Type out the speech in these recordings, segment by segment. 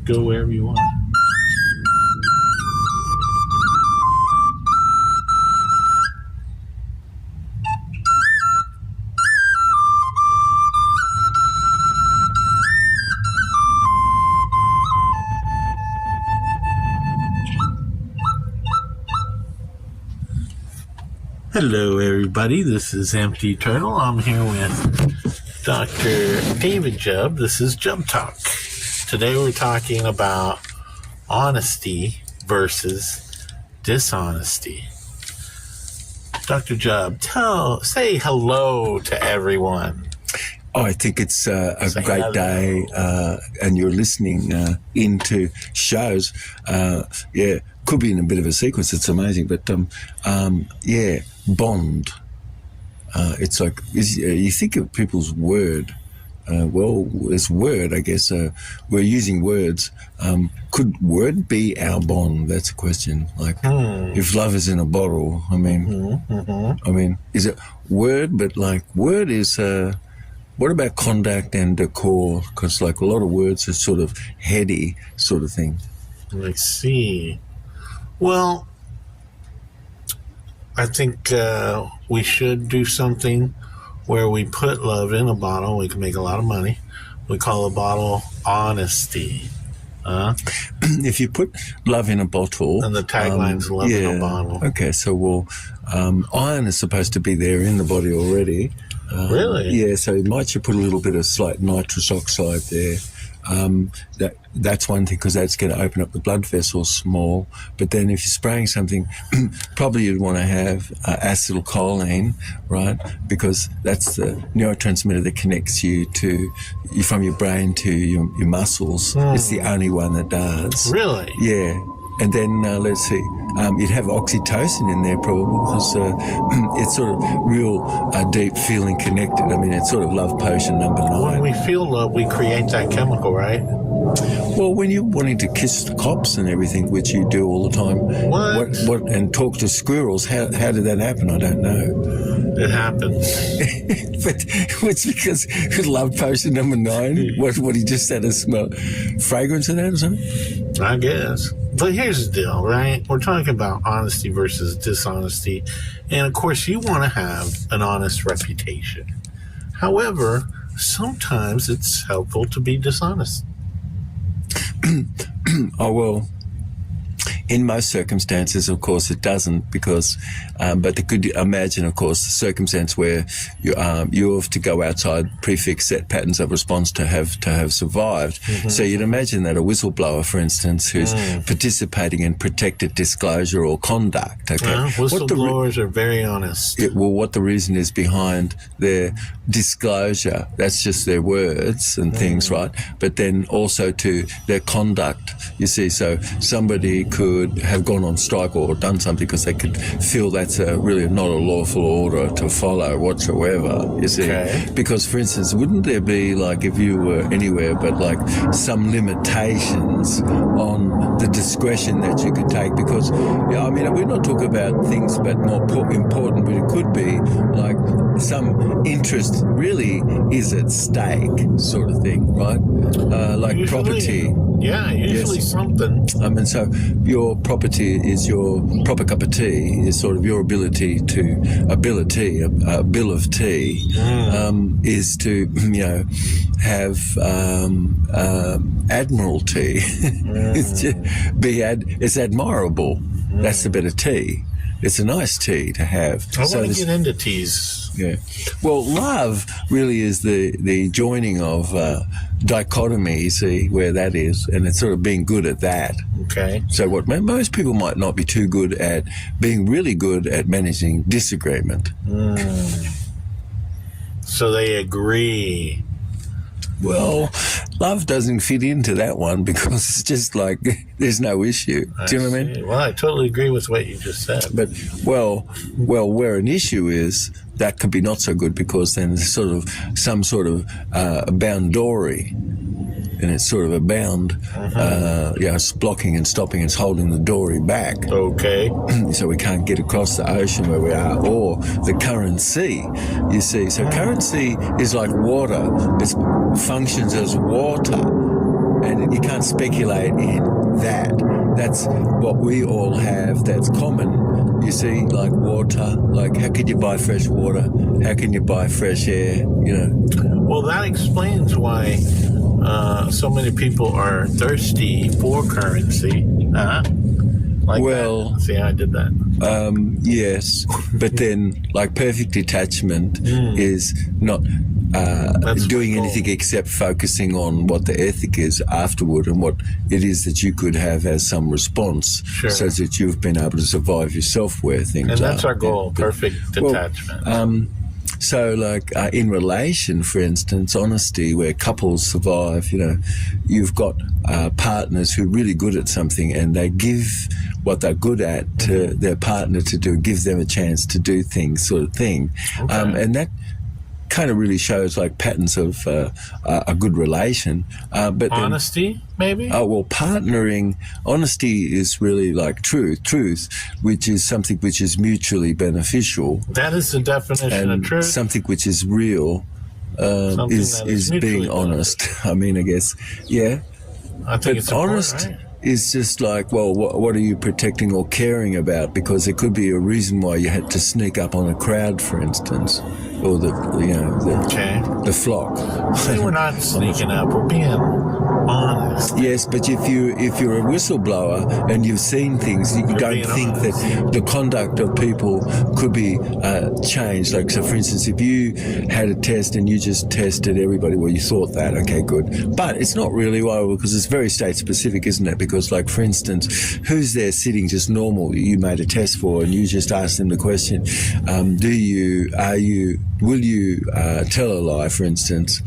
Go wherever you want. Hello, everybody. This is Empty Turtle. I'm here with Dr. David Jubb. This is Jubbtalk. Today we're talking about honesty versus dishonesty. Dr. Jubb, say hello to everyone. Oh, I think it's a great day, and you're listening into shows. Could be in a bit of a sequence. It's amazing, but bond. It's like you think of people's word. This word, I guess, we're using words. Could word be our bond? That's a question. Like, if love is in a bottle, I mean, is it word? But like, word is. What about conduct and decor? Because like a lot of words are sort of heady, sort of thing. Let's see. Well, I think we should do something where we put love in a bottle. We can make a lot of money. We call a bottle honesty. If you put love in a bottle... And the tagline's love in a bottle. Okay, so iron is supposed to be there in the body already. Really? Yeah, so you might put a little bit of slight nitrous oxide there. That's one thing, because that's going to open up the blood vessels small. But then if you're spraying something, probably you'd want to have acetylcholine, right? Because that's the neurotransmitter that connects you from your brain to your muscles. It's the only one that does. Really? Yeah. And then, let's see, you'd have oxytocin in there probably, because it's sort of real deep feeling connected. I mean, it's sort of love potion number 9. When we feel love, we create that chemical, right? Well, when you're wanting to kiss the cops and everything, which you do all the time, what and talk to squirrels, how did that happen? I don't know. It happens. But it's because love potion number 9. What he just had a smell fragrance of that or something? I guess. But here's the deal, right? We're talking about honesty versus dishonesty. And of course, you want to have an honest reputation. However, sometimes it's helpful to be dishonest. Oh, well, in most circumstances, of course, it doesn't, because, but they could imagine, of course, the circumstance where you have to go outside prefix set patterns of response to have survived. Mm-hmm. So you'd imagine that a whistleblower, for instance, who's participating in protected disclosure or conduct. Okay, whistleblowers are very honest. What the reason is behind their disclosure, that's just their words and things, right? But then also to their conduct, you see. So somebody could have gone on strike or done something because they could feel that's really not a lawful order to follow whatsoever, you see. Okay. Because, for instance, wouldn't there be, like, if you were anywhere, but like some limitations on the discretion that you could take? Because, I mean, we're not talking about things but more important, but it could be like some interest really is at stake, sort of thing, right? Like usually, property. Yeah, usually something. I mean, so your property is your proper cup of tea, is sort of your ability to, a bill of tea, is to, have admiralty. It's admirable. That's the better tea. It's a nice tea to have. I want to get into teas. Yeah. Well, love really is the joining of dichotomy, you see, where that is, and it's sort of being good at that. Okay. So what most people might not be too good at, being really good at managing disagreement. So they agree. Well, love doesn't fit into that one because it's just like there's no issue. Do you know what I mean? Well, I totally agree with what you just said. But, well, where an issue is, that could be not so good because then there's sort of some sort of boundary. And it's sort of a bound, it's blocking and stopping, it's holding the dory back. Okay. So we can't get across the ocean where we are, or the current sea, you see. So current sea is like water. It functions as water. and you can't speculate in that. That's what we all have that's common. You see, like water, like how could you buy fresh water? How can you buy fresh air, you know? Well, that explains why so many people are thirsty for currency. Like well, that. See how I did that? Yes, but then like perfect detachment is not doing anything except focusing on what the ethic is afterward and what it is that you could have as some response, so that you've been able to survive yourself where things are. And that's our goal, perfect detachment. So, like in relation, for instance, honesty, where couples survive, you know, you've got partners who are really good at something and they give what they're good at to their partner to do, give them a chance to do things, sort of thing. And that kind of really shows like patterns of a good relation. But honesty, maybe? Oh, well, partnering, honesty is really like truth, which is something which is mutually beneficial. That is the definition of truth. Something which is real is being honest. I mean, I guess, yeah. I think it's honest right? is just like, well, what are you protecting or caring about? Because there could be a reason why you had to sneak up on a crowd, for instance, or the flock. See, we're not sneaking up. We're being honest. Yes, but if you're a whistleblower and you've seen things, you don't think that the conduct of people could be changed. Like, so for instance, if you had a test and you just tested everybody, well, you thought that, okay, good. But it's not really well, because it's very state specific, isn't it? Because, like, for instance, who's there sitting just normal you made a test for, and you just asked them the question, will you tell a lie, for instance?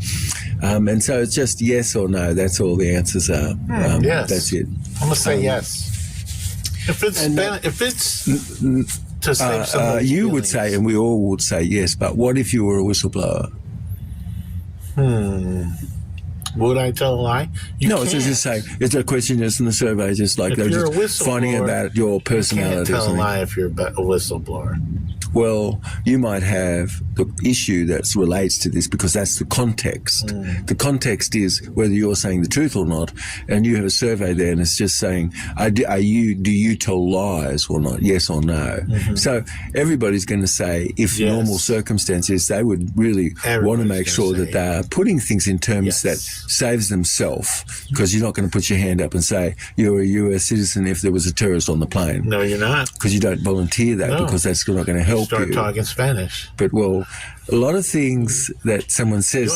And so it's just yes or no. That's all the answers are. Yes. That's it. I'm going to say yes. If it's to save somebody's you feelings. would say, and we all would say yes, but what if you were a whistleblower? Would I tell a lie? No, it's just saying, it's a question just in the survey, just like they're just finding about your personality. You can't tell a lie if you're a whistleblower. Well, you might have the issue that relates to this, because that's the context. The context is whether you're saying the truth or not, and you have a survey there and it's just saying, do you tell lies or not, yes or no? So everybody's going to say, if normal circumstances, they would really want to make sure that they are putting things in terms that saves themselves, because you're not going to put your hand up and say you're a US citizen if there was a terrorist on the plane. No, you're not. Because you don't volunteer that, because that's not going to help Start you. talking Spanish. But, well, a lot of things that someone says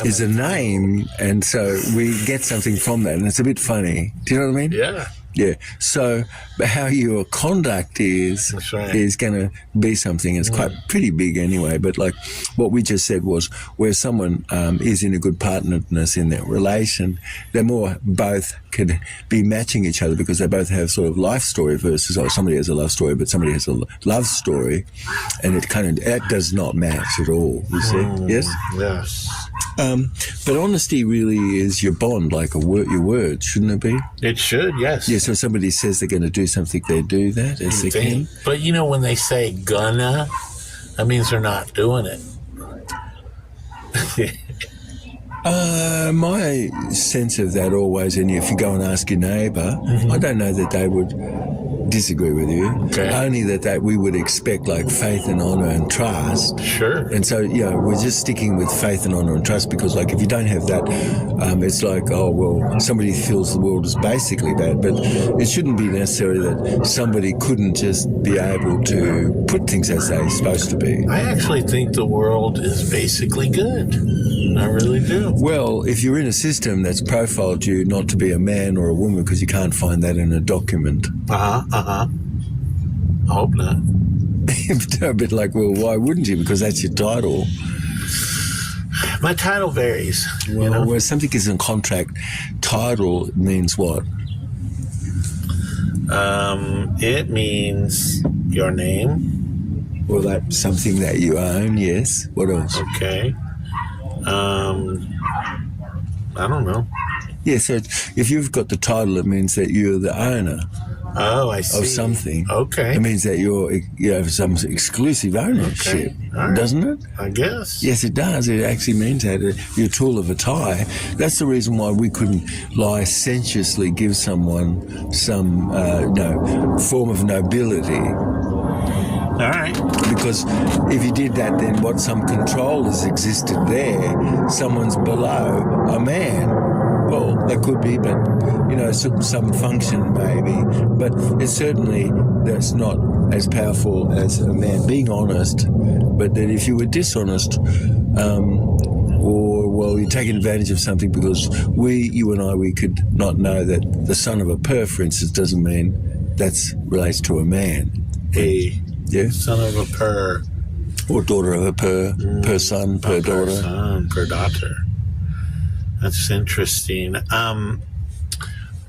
is a name, and so we get something from that, and it's a bit funny. Do you know what I mean? Yeah. Yeah. So how your conduct is going to be something. It's quite pretty big anyway. But like what we just said was, where someone is in a good partnerness in their relation, they're more both could be matching each other, because they both have sort of life story versus, somebody has a love story, but somebody has a love story, and that does not match at all. You see? Yes. Yes. But honesty really is your bond, like your word, shouldn't it be? It should, yes. Yeah, so somebody says they're going to do something, they do that as they can. But you know, when they say gonna, that means they're not doing it. My sense of that always, and if you go and ask your neighbour, I don't know that they would disagree with you. Only that we would expect like faith and honour and trust. Sure. And so, we're just sticking with faith and honour and trust, because like if you don't have that, it's like, somebody feels the world is basically bad, but it shouldn't be necessary that somebody couldn't just be able to put things as they're supposed to be. I actually think the world is basically good. I really do. Well, if you're in a system that's profiled you not to be a man or a woman, because you can't find that in a document. I hope not. A bit like, well, why wouldn't you? Because that's your title. My title varies. Well, where something is in contract, title means what? It means your name. Well, that's something that you own, yes. What else? Okay. I don't know. Yeah, so if you've got the title, it means that you're the owner. Oh, I see. of something. Okay. It means that you have some exclusive ownership, All right. doesn't it? I guess. Yes, it does. It actually means that you're a tool of a tie. That's the reason why we couldn't licentiously give someone some form of nobility. All right. Because if you did that, then some control has existed there. Someone's below a man. Well, that could be, but, some function maybe. But it's certainly, that's not as powerful as a man being honest. But that if you were dishonest, you're taking advantage of something because you and I, we could not know that the son of a per, for instance, doesn't mean that relates to a man. Yeah. Son of a per. Or daughter of a per son, per daughter. Per son, per daughter. That's interesting. But,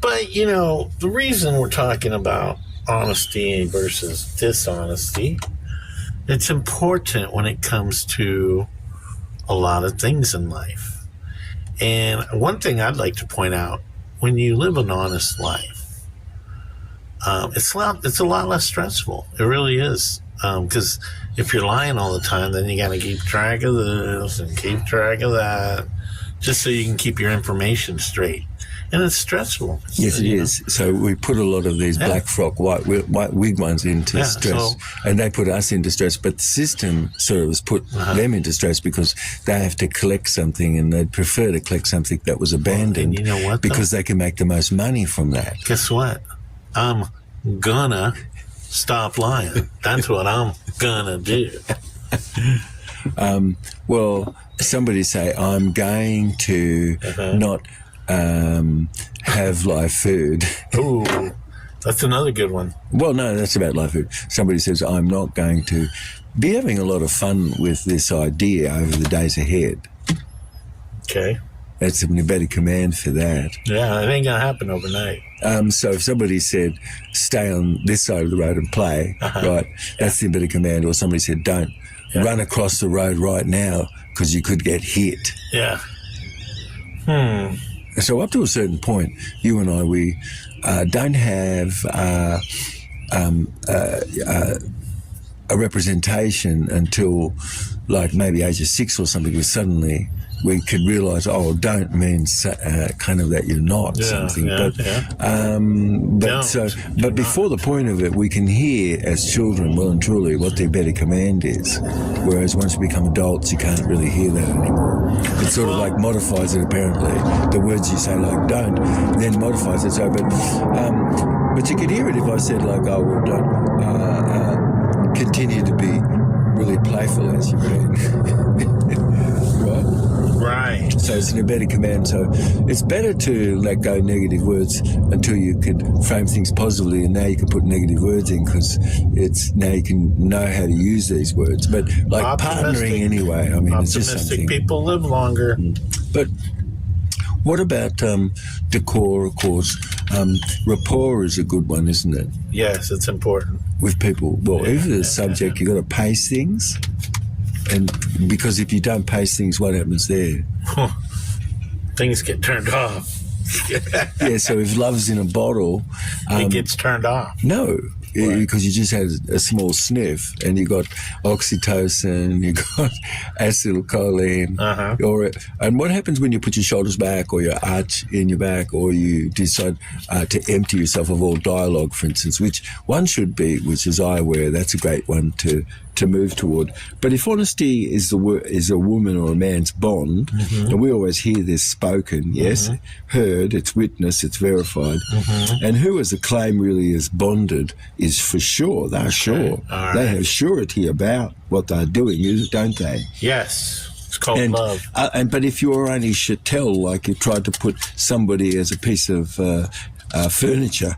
the reason we're talking about honesty versus dishonesty, it's important when it comes to a lot of things in life. And one thing I'd like to point out, when you live an honest life, it's a lot less stressful. It really is. Because if you're lying all the time, then you got to keep track of this and keep track of that, just so you can keep your information straight. And it's stressful. Yes, it is. So we put a lot of these black frock, white wig ones into stress, and they put us into stress. But the system sort of has put them into stress because they have to collect something, and they'd prefer to collect something that was abandoned. And you know what? Because they can make the most money from that. Guess what? I'm gonna stop lying. That's what I'm gonna do. Somebody say, I'm going to not have live food. Ooh, that's another good one. Well, no, that's about live food. Somebody says, I'm not going to be having a lot of fun with this idea over the days ahead. Okay. That's a better command for that. Yeah, it ain't going to happen overnight. So if somebody said, stay on this side of the road and play, right, that's the better command. Or somebody said, don't run across the road right now because you could get hit. Yeah. So up to a certain point, you and I, we don't have a representation until like maybe age of 6 or something, where suddenly we could realise, don't means kind of that you're not something. But before the point of it, we can hear as children well and truly what their better command is. Whereas once we become adults, you can't really hear that anymore. It sort of like modifies it apparently. The words you say like don't, then modifies it. So, but you could hear it if I said like, don't continue to be really playful as you've been. Right. So it's an embedded command. So it's better to let go negative words until you could frame things positively, and now you can put negative words in because now you can know how to use these words. But like partnering anyway, I mean, it's just something. People live longer. But what about decor, of course? Rapport is a good one, isn't it? Yes, it's important. With people. Well, if the subject, you've got to pace things. And because if you don't pace things, what happens there? Things get turned off. Yeah, so if love's in a bottle... it gets turned off. No, because you just had a small sniff and you got oxytocin, you got acetylcholine. And what happens when you put your shoulders back or your arch in your back, or you decide to empty yourself of all dialogue, for instance, which one should be, which is I aware, that's a great one to move toward. But if honesty is a woman or a man's bond, and we always hear this spoken, yes, heard, it's witnessed, it's verified, and who as a claim really is bonded is for sure, they're sure. Right. They have surety about what they're doing, don't they? Yes. It's called love. But if you're only chattel, like you tried to put somebody as a piece of furniture,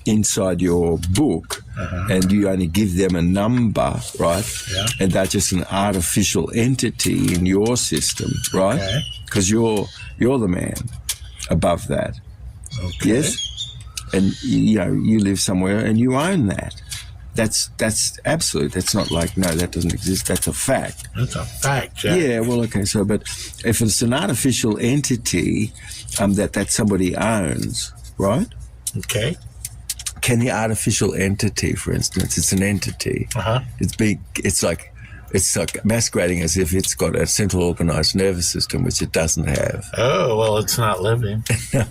inside your book, and you only give them a number, right? Yeah. And they're just an artificial entity in your system, right? Because you're the man above that. Okay. Yes? And, you live somewhere and you own that. That's absolute. That's not like, no, that doesn't exist. That's a fact. That's a fact, Jack. Yeah, well, okay. So, but if it's an artificial entity that somebody owns, right? Okay. can the artificial entity, for instance, it's an entity. It's like masquerading as if it's got a central organized nervous system, which it doesn't have. Oh, well, it's not living.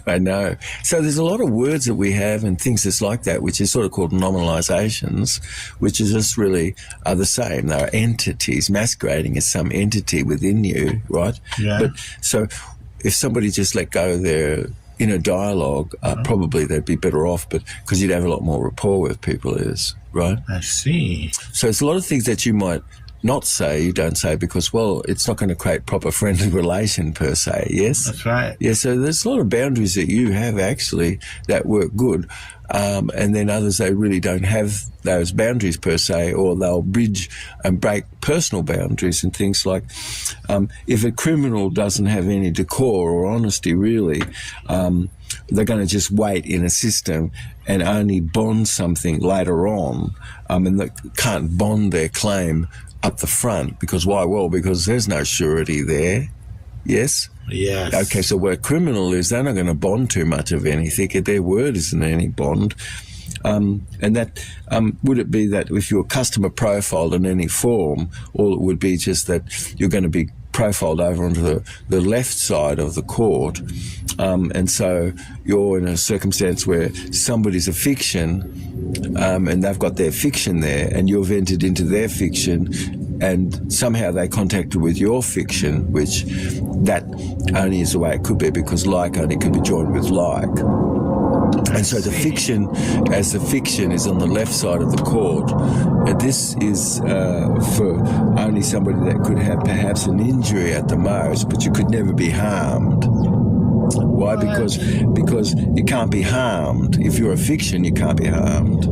I know. So there's a lot of words that we have and things that's like that, which is sort of called nominalizations, which is just really are the same. They're entities masquerading as some entity within you, right? Yeah. But so if somebody just let go their inner dialogue, probably they'd be better off, but because you'd have a lot more rapport with people, right? I see. So it's a lot of things that you might not say, you don't say because, well, it's not going to create proper friendly relation per se, yes? That's right. Yeah, so there's a lot of boundaries that you have actually that work good. And then others, they really don't have those boundaries per se, or they'll bridge and break personal boundaries and things like, if a criminal doesn't have any decor or honesty really, they're going to just wait in a system and only bond something later on, and they can't bond their claim up the front. Because why? Well, because there's no surety there. Yes? Yes. Okay, so where a criminal is, they're not going to bond too much of anything. Their word isn't any bond. And that, would it be that if you're customer profiled in any form, all it would be just that you're going to be profiled over onto the left side of the court, and so you're in a circumstance where somebody's a fiction, and they've got their fiction there, and you've entered into their fiction, and somehow they contacted with your fiction, which that only is the way it could be, because like only could be joined with like. And so the fiction, as the fiction is on the left side of the court, this is for only somebody that could have perhaps an injury at the most, but you could never be harmed. Why? Because you can't be harmed. If you're a fiction, you can't be harmed.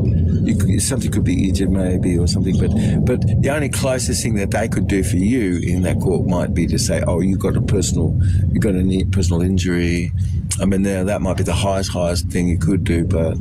Something could be injured maybe or something, but the only closest thing that they could do for you in that court might be to say, oh, you got a personal injury. I mean, now that might be the highest thing you could do, but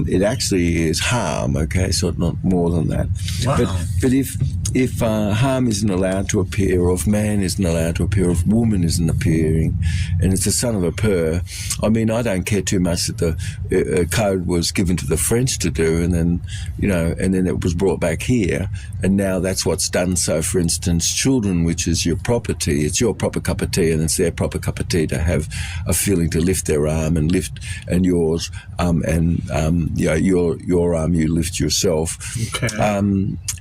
it actually is harm, okay, so not more than that. Wow. But if harm isn't allowed to appear, or if man isn't allowed to appear, or if woman isn't appearing, and it's a son of a purr, I mean, I don't care too much that the code was given to the French to do, and then, and then it was brought back here, and now that's what's done. So, for instance, children, which is your property, it's your proper cup of tea, and it's their proper cup of tea to have a feeling to lift their arm and yours, your arm you lift yourself. Okay.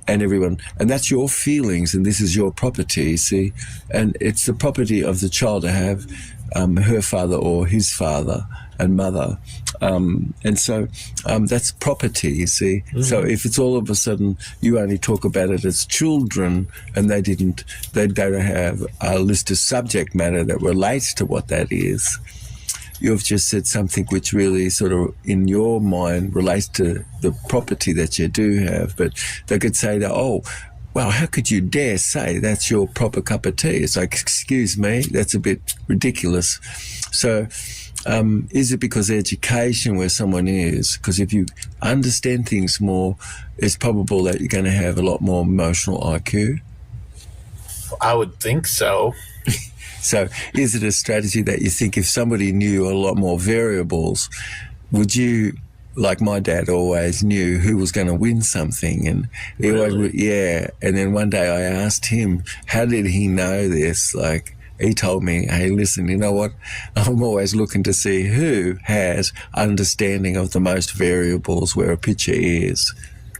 And everyone, and that's your feelings, and this is your property, see, and it's the property of the child to have her father or his father and mother, and so that's property, you see. Mm-hmm. So if it's all of a sudden you only talk about it as children, and they'd go to have a list of subject matter that relates to what that is. You've just said something which really sort of, in your mind, relates to the property that you do have. But they could say that, oh, well, how could you dare say that's your proper cup of tea? It's like, excuse me, that's a bit ridiculous. So is it because of education where someone is? Because if you understand things more, it's probable that you're going to have a lot more emotional IQ. I would think so. So is it a strategy that you think if somebody knew a lot more variables, would you, like my dad always knew who was going to win something, and he always would, yeah. And then one day I asked him, how did he know this? Like, he told me, hey, listen, you know what? I'm always looking to see who has understanding of the most variables where a picture is.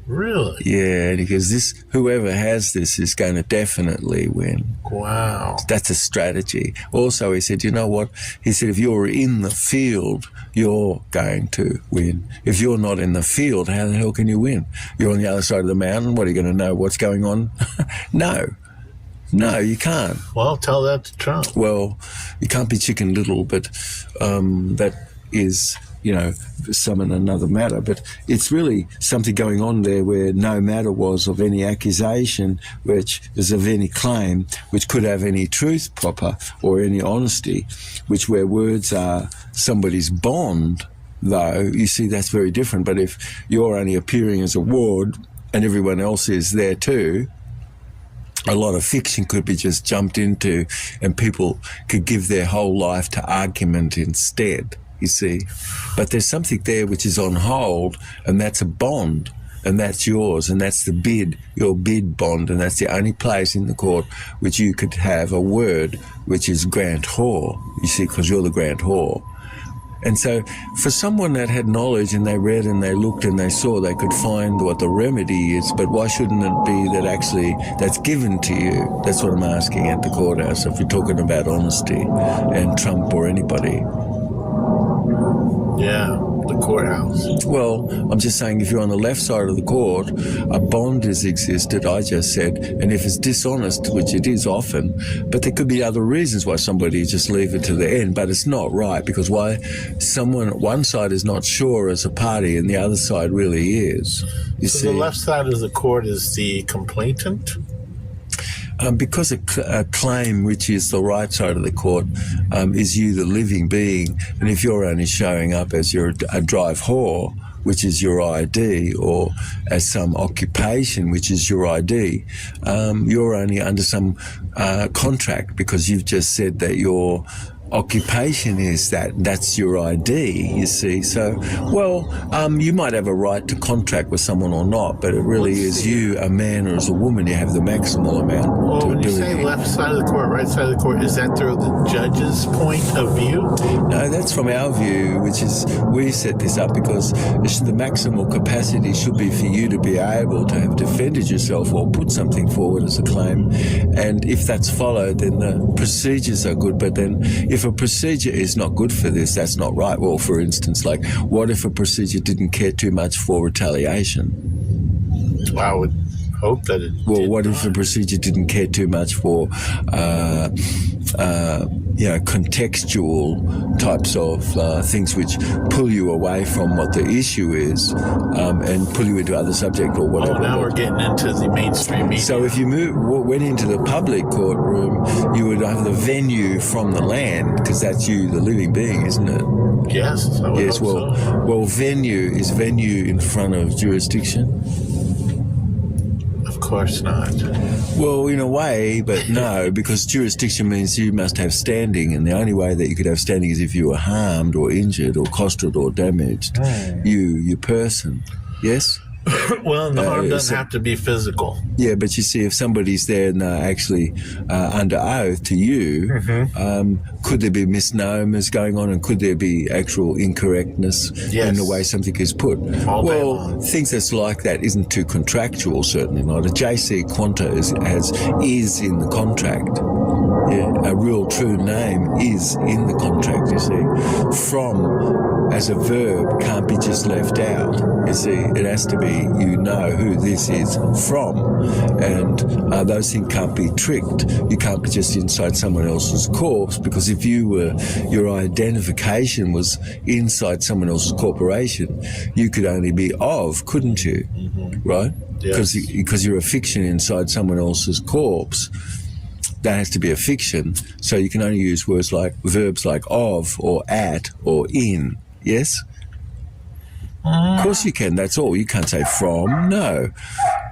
Really? Yeah, and he goes, whoever has this is going to definitely win. Wow. That's a strategy. Also, he said, you know what? He said, if you're in the field, you're going to win. If you're not in the field, how the hell can you win? You're on the other side of the mountain. What, are you going to know what's going on? No, you can't. Well, tell that to Trump. Well, you can't be Chicken Little, but that is, some and another matter. But it's really something going on there where no matter was of any accusation, which is of any claim, which could have any truth proper or any honesty, which where words are somebody's bond, though, you see, that's very different. But if you're only appearing as a ward and everyone else is there too, a lot of fiction could be just jumped into, and people could give their whole life to argument instead. you see. But there's something there which is on hold, and that's a bond, and that's yours, and that's the bid, your bid bond, and that's the only place in the court which you could have a word which is grantor, you see, because you're the grantor. And so for someone that had knowledge and they read and they looked and they saw, they could find what the remedy is, but why shouldn't it be that actually that's given to you? That's what I'm asking at the courthouse, if you're talking about honesty and Trump or anybody. Yeah, the courthouse. Well, I'm just saying if you're on the left side of the court, a bond has existed, I just said, and if it's dishonest, which it is often, but there could be other reasons why somebody just leave it to the end, but it's not right, because why one side is not sure as a party and the other side really is. You see, the left side of the court is the complainant? Because a claim, which is the right side of the court, is you, the living being, and if you're only showing up as a drive whore, which is your ID, or as some occupation, which is your ID, you're only under some contract, because you've just said that your occupation is that's your ID, you see. So, well, you might have a right to contract with someone or not, but it really is you, a man or as a woman, you have the maximal amount well, to when you ability. say left side of the court, right side of the court, is that through the judge's point of view? No, that's from our view, which is we set this up because the maximal capacity should be for you to be able to have defended yourself or put something forward as a claim. And if that's followed, then the procedures are good. But then if a procedure is not good for this, that's not right. Well, for instance, like, what if a procedure didn't care too much for retaliation? I would hope that it Well, what if a procedure didn't care too much for, contextual types of things which pull you away from what the issue is and pull you into other subject or whatever. Oh, now we're getting into the mainstream media. So if you went into the public courtroom, you would have the venue from the land, because that's you, the living being, isn't it? Yes, I would Yes, hope so. well, venue in front of jurisdiction? Of course not. Well, in a way, but no, because jurisdiction means you must have standing, and the only way that you could have standing is if you were harmed or injured or costed or damaged, your person. Yes? Well, the harm doesn't have to be physical. Yeah, but you see, if somebody's there and they're actually under oath to you, could there be misnomers going on, and could there be actual incorrectness in the way something is put? Well, things that's like that isn't too contractual, certainly not. A JC Quanta is in the contract. Yeah, a real true name is in the contract, you see. From, as a verb, can't be just left out. You see, it has to be, you know who this is from, and those things can't be tricked. You can't be just inside someone else's corpse, because if your identification was inside someone else's corporation, you could only be of, couldn't you? Right? Yes. Because you're a fiction inside someone else's corpse. That has to be a fiction, so you can only use verbs like of or at or in. Yes? Of course you can, that's all. You can't say from, no.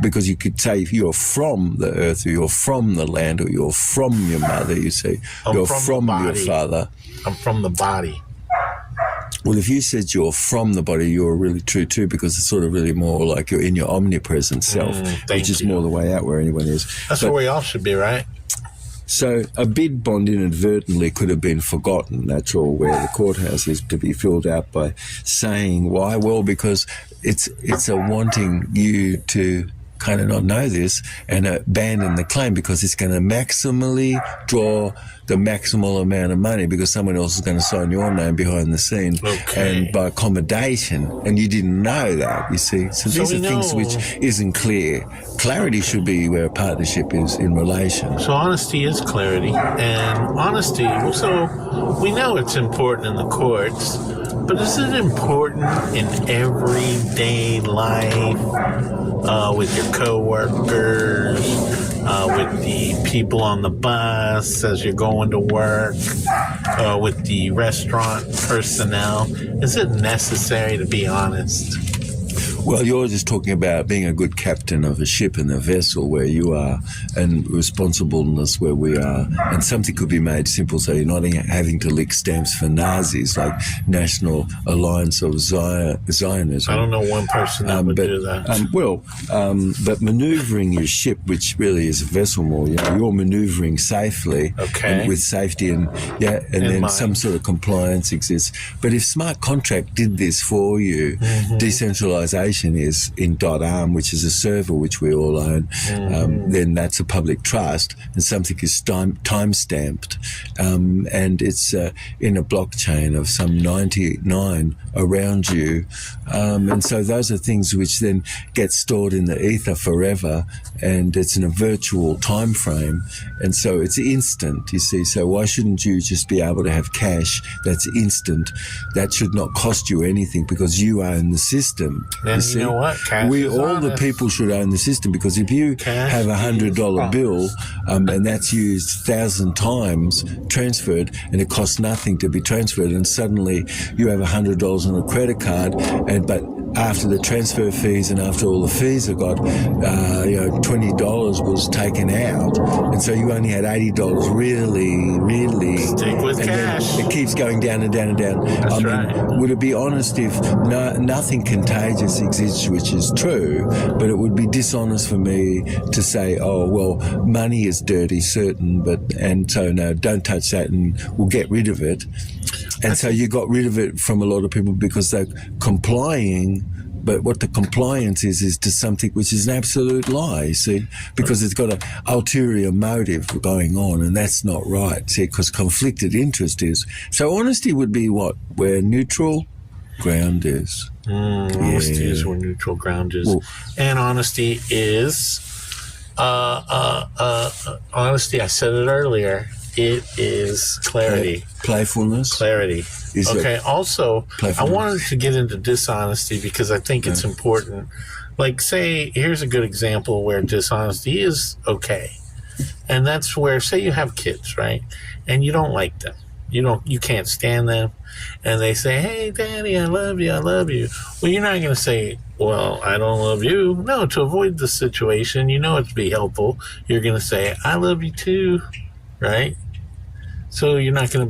Because you could say you're from the earth, or you're from the land, or you're from your mother, you see. You're from your father. I'm from the body. Well, if you said you're from the body, you're really true too, because it's sort of really more like you're in your omnipresent self, which is more the way out where anyone is. That's where we all should be, right? So a bid bond inadvertently could have been forgotten. That's all, where the courthouse is to be filled out by saying why. Well, because it's a wanting you to kind of not know this and abandon the claim, because it's going to maximally draw the maximal amount of money, because someone else is going to sign your name behind the scene and by accommodation, and you didn't know that, you see. So these are things which isn't clear. Clarity should be where a partnership is in relation. So honesty is clarity, and honesty, so we know it's important in the courts, but is it important in everyday life, with your coworkers, with the people on the bus as you're going to work, with the restaurant personnel? Is it necessary to be honest? Well, you're just talking about being a good captain of a ship and a vessel where you are, and responsibleness where we are, and something could be made simple so you're not having to lick stamps for Nazis like National Alliance of Zionism. I don't know one person that would do that. But manoeuvring your ship, which really is a vessel more, you're manoeuvring safely and with safety and then mind. Some sort of compliance exists. But if smart contract did this for you, decentralization is in .arm, which is a server which we all own, then that's a public trust and something is time-stamped and it's in a blockchain of some 99 around you. And so those are things which then get stored in the ether forever, and it's in a virtual time frame, and so it's instant, you see. So why shouldn't you just be able to have cash that's instant? That should not cost you anything because you own the system. And you know what? Cash we is all honest. The people should own the system, because if you have $100 bill and that's used 1,000 times transferred and it costs nothing to be transferred, and suddenly you have $100 on a credit card, but after the transfer fees and after all the fees are got, $20 was taken out, and so you only had $80. Really stick with cash. It keeps going down and down and down. That's right. Would it be honest if nothing contagious exists, which is true, but it would be dishonest for me to say, oh well, money is dirty, certain, and so no, don't touch that, and we'll get rid of it. And so you got rid of it from a lot of people because they're complying, but what the compliance is to something which is an absolute lie, see, because it's got an ulterior motive going on, and that's not right, see, because conflicted interest is. So honesty would be what? Where neutral ground is. Honesty is where neutral ground is. Well, and honesty is, honesty, I said it earlier, it is clarity. Playfulness. Clarity. Okay, also, I wanted to get into dishonesty because I think it's important. Like, say, here's a good example where dishonesty is okay. And that's where, say you have kids, right? And you don't like them. You can't stand them. And they say, hey, Daddy, I love you, I love you. Well, you're not going to say, well, I don't love you. No, to avoid the situation, it's be helpful. You're going to say, I love you too, right? So you're going to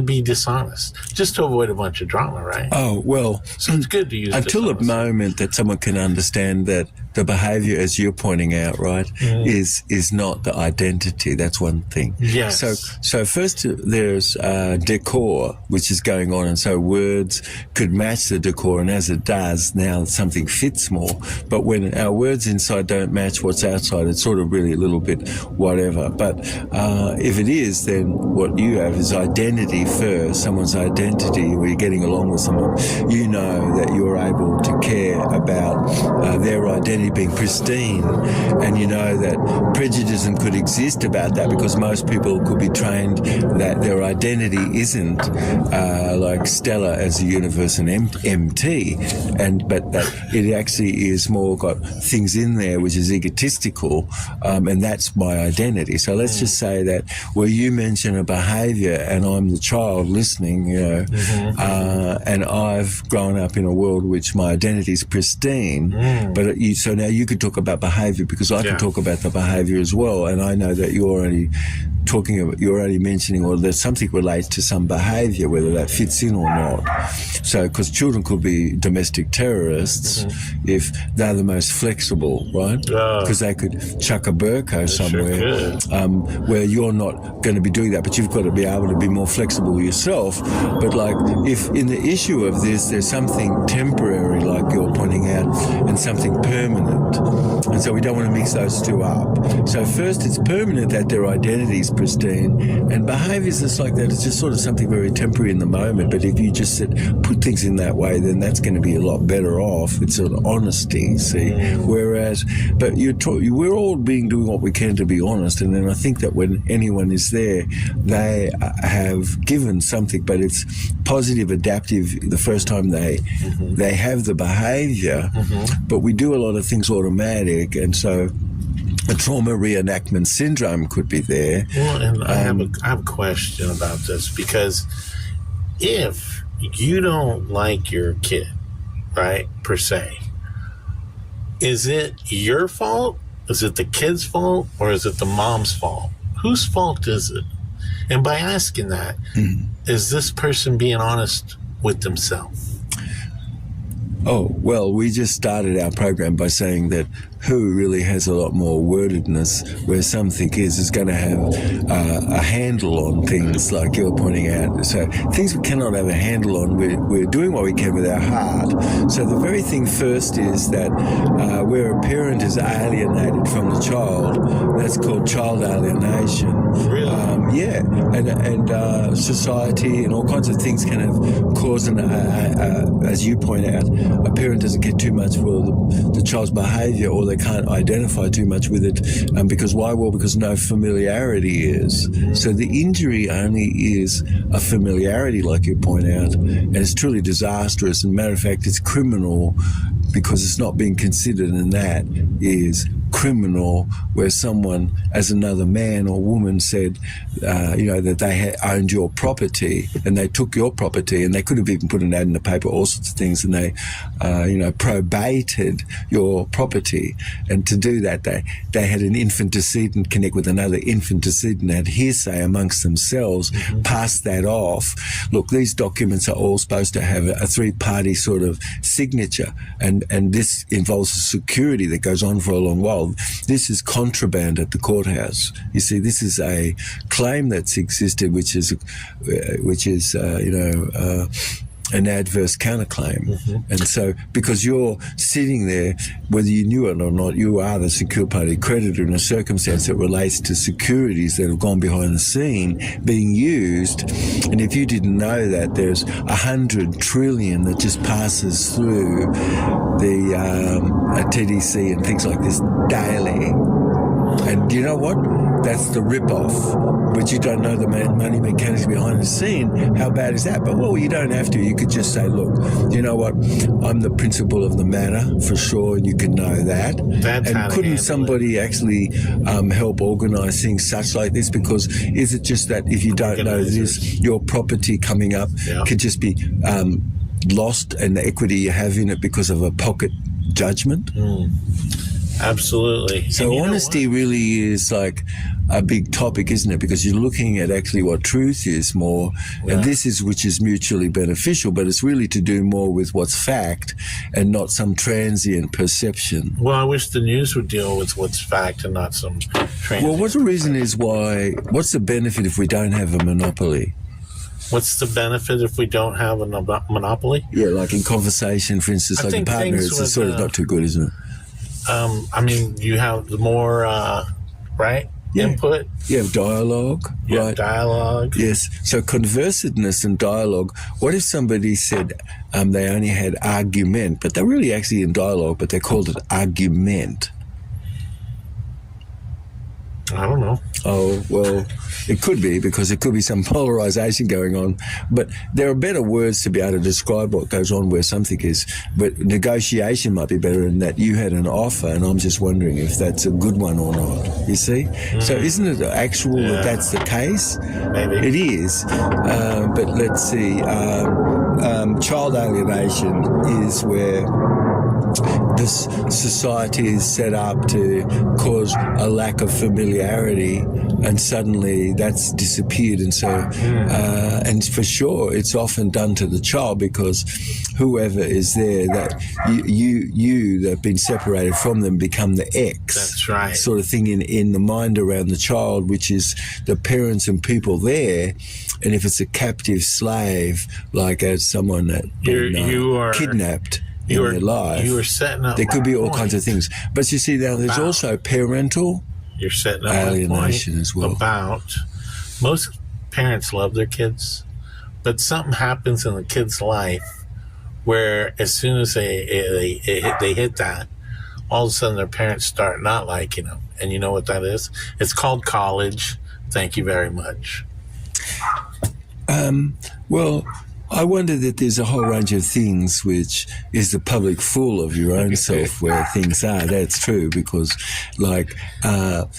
be dishonest just to avoid a bunch of drama, right? Oh, well. So it's good to use until dishonesty. the moment that someone can understand that the behavior, as you're pointing out, right, is not the identity. That's one thing. Yes. So first there's decor, which is going on, and so words could match the decor, and as it does, now something fits more. But when our words inside don't match what's outside, it's sort of really a little bit whatever. But if it is, then what you have is identity first, someone's identity, where you're getting along with someone. You know that you're able to care about their identity being pristine, and you know that prejudice could exist about that because most people could be trained that their identity isn't like stellar as the universe and empty, but that it actually is more got things in there which is egotistical, and that's my identity. So let's just say that where you mention a behavior and I'm the child listening, and I've grown up in a world which my identity is pristine, but so now you could talk about behavior because I can talk about the behavior as well, and I know that you're already mentioning, or that something relates to some behavior, whether that fits in or not. So, because children could be domestic terrorists if they're the most flexible, right? Because they could chuck a burko somewhere where you're not going to be doing that, but you've got to be able to be more flexible yourself. But like, if in the issue of this, there's something temporary, like you're pointing out, and something permanent, and so we don't want to mix those two up. So first, it's permanent that their identity is pristine, and behaviours just like that. It's just sort of something very temporary in the moment. But if you just put things in that way, then that's going to be a lot better off. It's an honesty, see. Whereas, but we're all doing what we can to be honest, and then I think that when anyone is there, they have given something, but it's positive, adaptive. The first time they have the behaviour, but we do a lot of things automatic, and so a trauma reenactment syndrome could be there. Well, and I have a question about this, because if you don't like your kid, right, per se. Is it your fault? Is it the kid's fault? Or is it the mom's fault? Whose fault is it? And by asking that, is this person being honest with themselves? Oh, well, we just started our program by saying that who really has a lot more wordedness, where some think is going to have a handle on things, like you're pointing out. So things we cannot have a handle on, we're doing what we can with our heart. So the very thing first is that where a parent is alienated from the child, that's called child alienation. Really? Yeah, and society and all kinds of things can have caused, as you point out, a parent doesn't get too much for the child's behaviour, or they can't identify too much with it. Because why? Well, because no familiarity is. So the injury only is a familiarity, like you point out, and it's truly disastrous. And matter of fact, it's criminal because it's not being considered, and that is criminal, where someone, as another man or woman, said, that they owned your property and they took your property, and they could have even put an ad in the paper, all sorts of things, and they, probated your property. And to do that, they had an infant decedent connect with another infant decedent, had hearsay amongst themselves, pass that off. Look, these documents are all supposed to have a three-party sort of signature, and this involves a security that goes on for a long while. This is contraband at the courthouse. You see, this is a claim that's existed, which is an adverse counterclaim. And so, because you're sitting there, whether you knew it or not, you are the secured party creditor in a circumstance that relates to securities that have gone behind the scene being used. And if you didn't know that, there's 100 trillion that just passes through the TDC and things like this daily. And you know what? That's the rip-off, but you don't know the money mechanics behind the scene. How bad is that? But, well, you don't have to. You could just say, look, you know what? I'm the principal of the matter, for sure, and you can know that. And couldn't somebody actually help organise things such like this? Because is it just that if you don't know this, your property coming up could just be lost, and the equity you have in it because of a pocket judgment? Absolutely. So honesty really is like a big topic, isn't it? Because you're looking at actually what truth is more, and this is which is mutually beneficial, but it's really to do more with what's fact and not some transient perception. Well, I wish the news would deal with what's fact and not some transient. Well, what the reason is why? What's the benefit if we don't have a monopoly? What's the benefit if we don't have a monopoly? Yeah, like in conversation, for instance, like a partner, it's sort of not too good, isn't it? You have the more, input. You have dialogue, right? Dialogue. Yes. So conversedness and dialogue. What if somebody said they only had argument, but they're really actually in dialogue, but they called it argument? I don't know. Oh, well, it could be, because it could be some polarization going on. But there are better words to be able to describe what goes on where something is. But negotiation might be better in that you had an offer, and I'm just wondering if that's a good one or not. You see? So isn't it actual that that's the case? Maybe. It is. But let's see. Child alienation is where this society is set up to cause a lack of familiarity, and suddenly that's disappeared. And so, and for sure, it's often done to the child, because whoever is there, that you that have been separated from them become the X. That's right. Sort of thing in the mind around the child, which is the parents and people there. And if it's a captive slave, like as someone that you are kidnapped in their life, you are setting up. There could be all kinds of things. But you see, now there's also parental alienation as well. About most parents love their kids, but something happens in the kid's life where as soon as they hit that, all of a sudden their parents start not liking them. And you know what that is? It's called college. Thank you very much. Well, I wonder that there's a whole range of things which is the public fool of your own self where things are. That's true because, like, what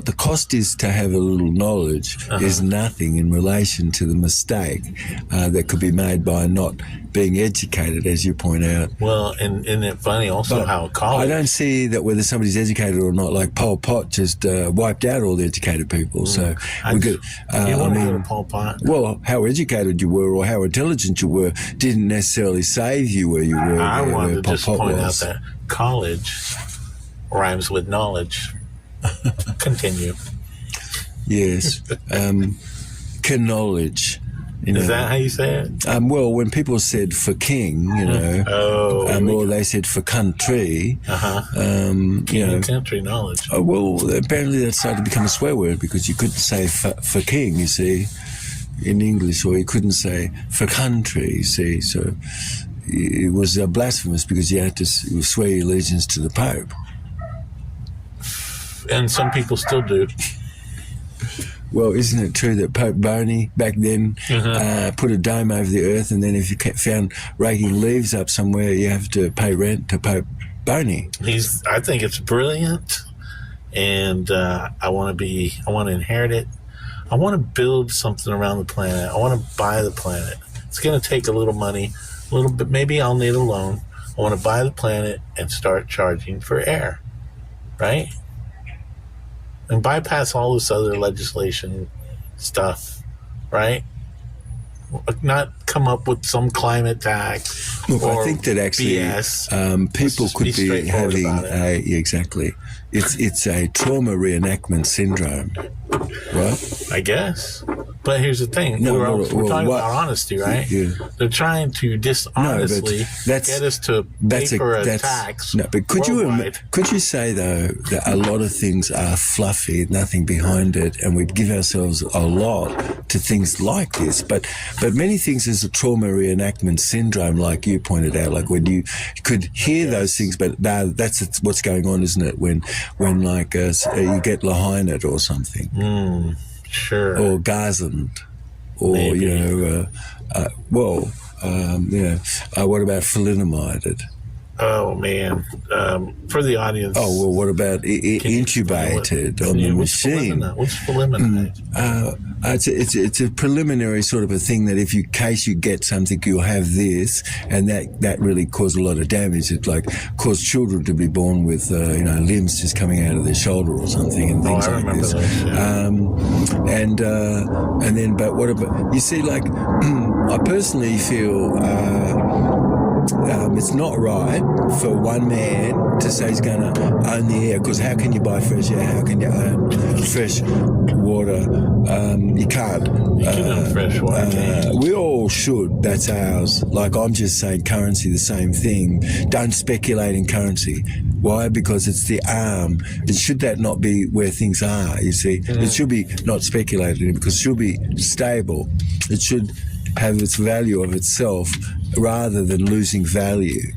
the cost is to have a little knowledge is nothing in relation to the mistake that could be made by not being educated, as you point out. Well, and isn't it funny also how college... I don't see that whether somebody's educated or not, like Pol Pot just wiped out all the educated people. So we could... you want to go to Pol Pot? Well, how educated you were or how intelligent you were didn't necessarily save you where you were. I wanted to just point out was. that college rhymes with knowledge. Continue. Yes. Knowledge. Is that how you say it? Well, when people said for king, or they said for country, country knowledge. Well, apparently that started to become a swear word because you couldn't say for king, you see, in English, or you couldn't say for country, you see. So it was blasphemous because you had to swear your allegiance to the Pope. And some people still do. Well, isn't it true that Pope Boney back then put a dome over the earth, and then if you found raking leaves up somewhere, you have to pay rent to Pope Boney? I think it's brilliant, and I want to inherit it. I want to build something around the planet. I want to buy the planet. It's going to take a little money, a little bit. Maybe I'll need a loan. I want to buy the planet and start charging for air, right? And bypass all this other legislation stuff, right? Not come up with some climate tax. Look, or I think that actually BS. People could be having exactly. It's a trauma reenactment syndrome, right? I guess. But here's the thing. We're talking about honesty, right? Yeah. They're trying to dishonestly get us to pay for a tax. No, but could you say, though, that a lot of things are fluffy, nothing behind it, and we'd give ourselves a lot to things like this. But many things is a trauma reenactment syndrome, like you pointed out, like when you could hear those things, but that's what's going on, isn't it? When you get lahained or something. Sure. Or Gazand. Or, Maybe. What about thalidomide? Oh, man. For the audience. Oh, well, what about intubated on the machine? What's thalidomide? It's a preliminary sort of a thing that if case you get something, you'll have this, and that really caused a lot of damage. It caused children to be born with limbs just coming out of their shoulder or something and things like this. Those, yeah. And then, but what about, you see, like, I personally feel it's not right for one man to say he's going to own the air, because how can you buy fresh air? How can you own fresh water? You can't. You can own fresh water. We all should. That's ours. Like, I'm just saying currency, the same thing. Don't speculate in currency. Why? Because it's the arm. And should that not be where things are, you see? It should be not speculated in, because it should be stable. It should have its value of itself rather than losing value.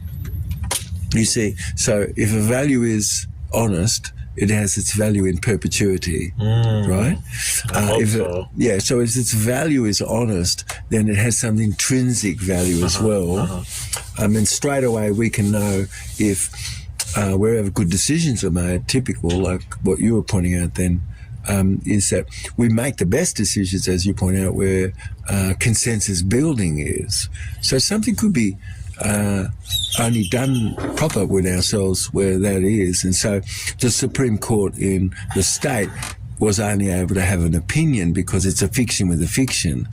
You see, so if a value is honest, it has its value in perpetuity, right? So if its value is honest, then it has some intrinsic value as well. And straight away we can know if wherever good decisions are made, typical, like what you were pointing out then, is that we make the best decisions, as you point out, where consensus building is. So something could be only done proper with ourselves where that is. And so the Supreme Court in the state was only able to have an opinion because it's a fiction with a fiction.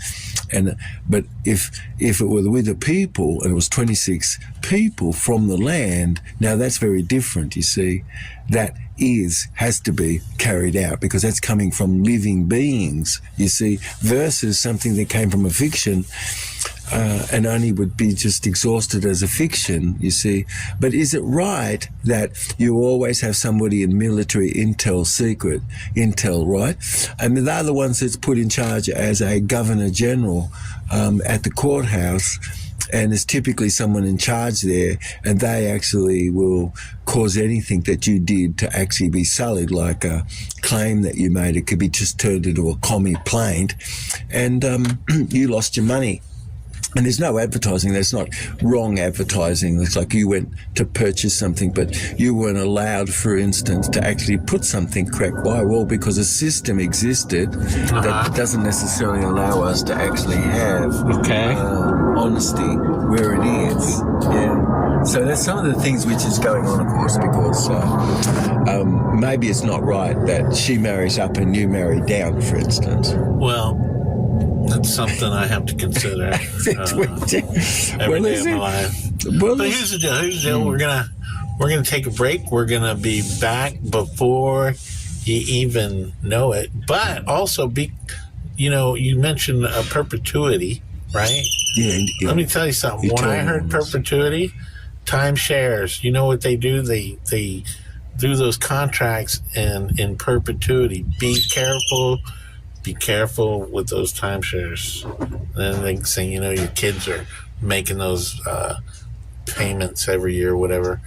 But if it were with the people, and it was 26 people from the land, now that's very different, you see. That has to be carried out, because that's coming from living beings, you see, versus something that came from a fiction and only would be just exhausted as a fiction, you see. But is it right that you always have somebody in military intel, secret intel, right? I mean, they're the ones that's put in charge as a governor general at the courthouse, and there's typically someone in charge there, and they actually will cause anything that you did to actually be sullied, like a claim that you made. It could be just turned into a complaint, and you lost your money. And there's no advertising. That's not wrong advertising. It's like you went to purchase something, but you weren't allowed, for instance, to actually put something correct. Why? Well, because a system existed that doesn't necessarily allow us to actually have honesty where it is. Yeah. So that's some of the things which is going on, of course, because maybe it's not right that she marries up and you marry down, for instance. Well, that's something I have to consider every day of my life. But here's the deal. We're gonna take a break. We're gonna be back before you even know it. But also, you mentioned a perpetuity, right? Yeah. Let me tell you something. When I heard perpetuity, timeshares. You know what they do? They do those contracts in perpetuity. Be careful. Be careful with those timeshares. Then they say, your kids are making those payments every year, whatever.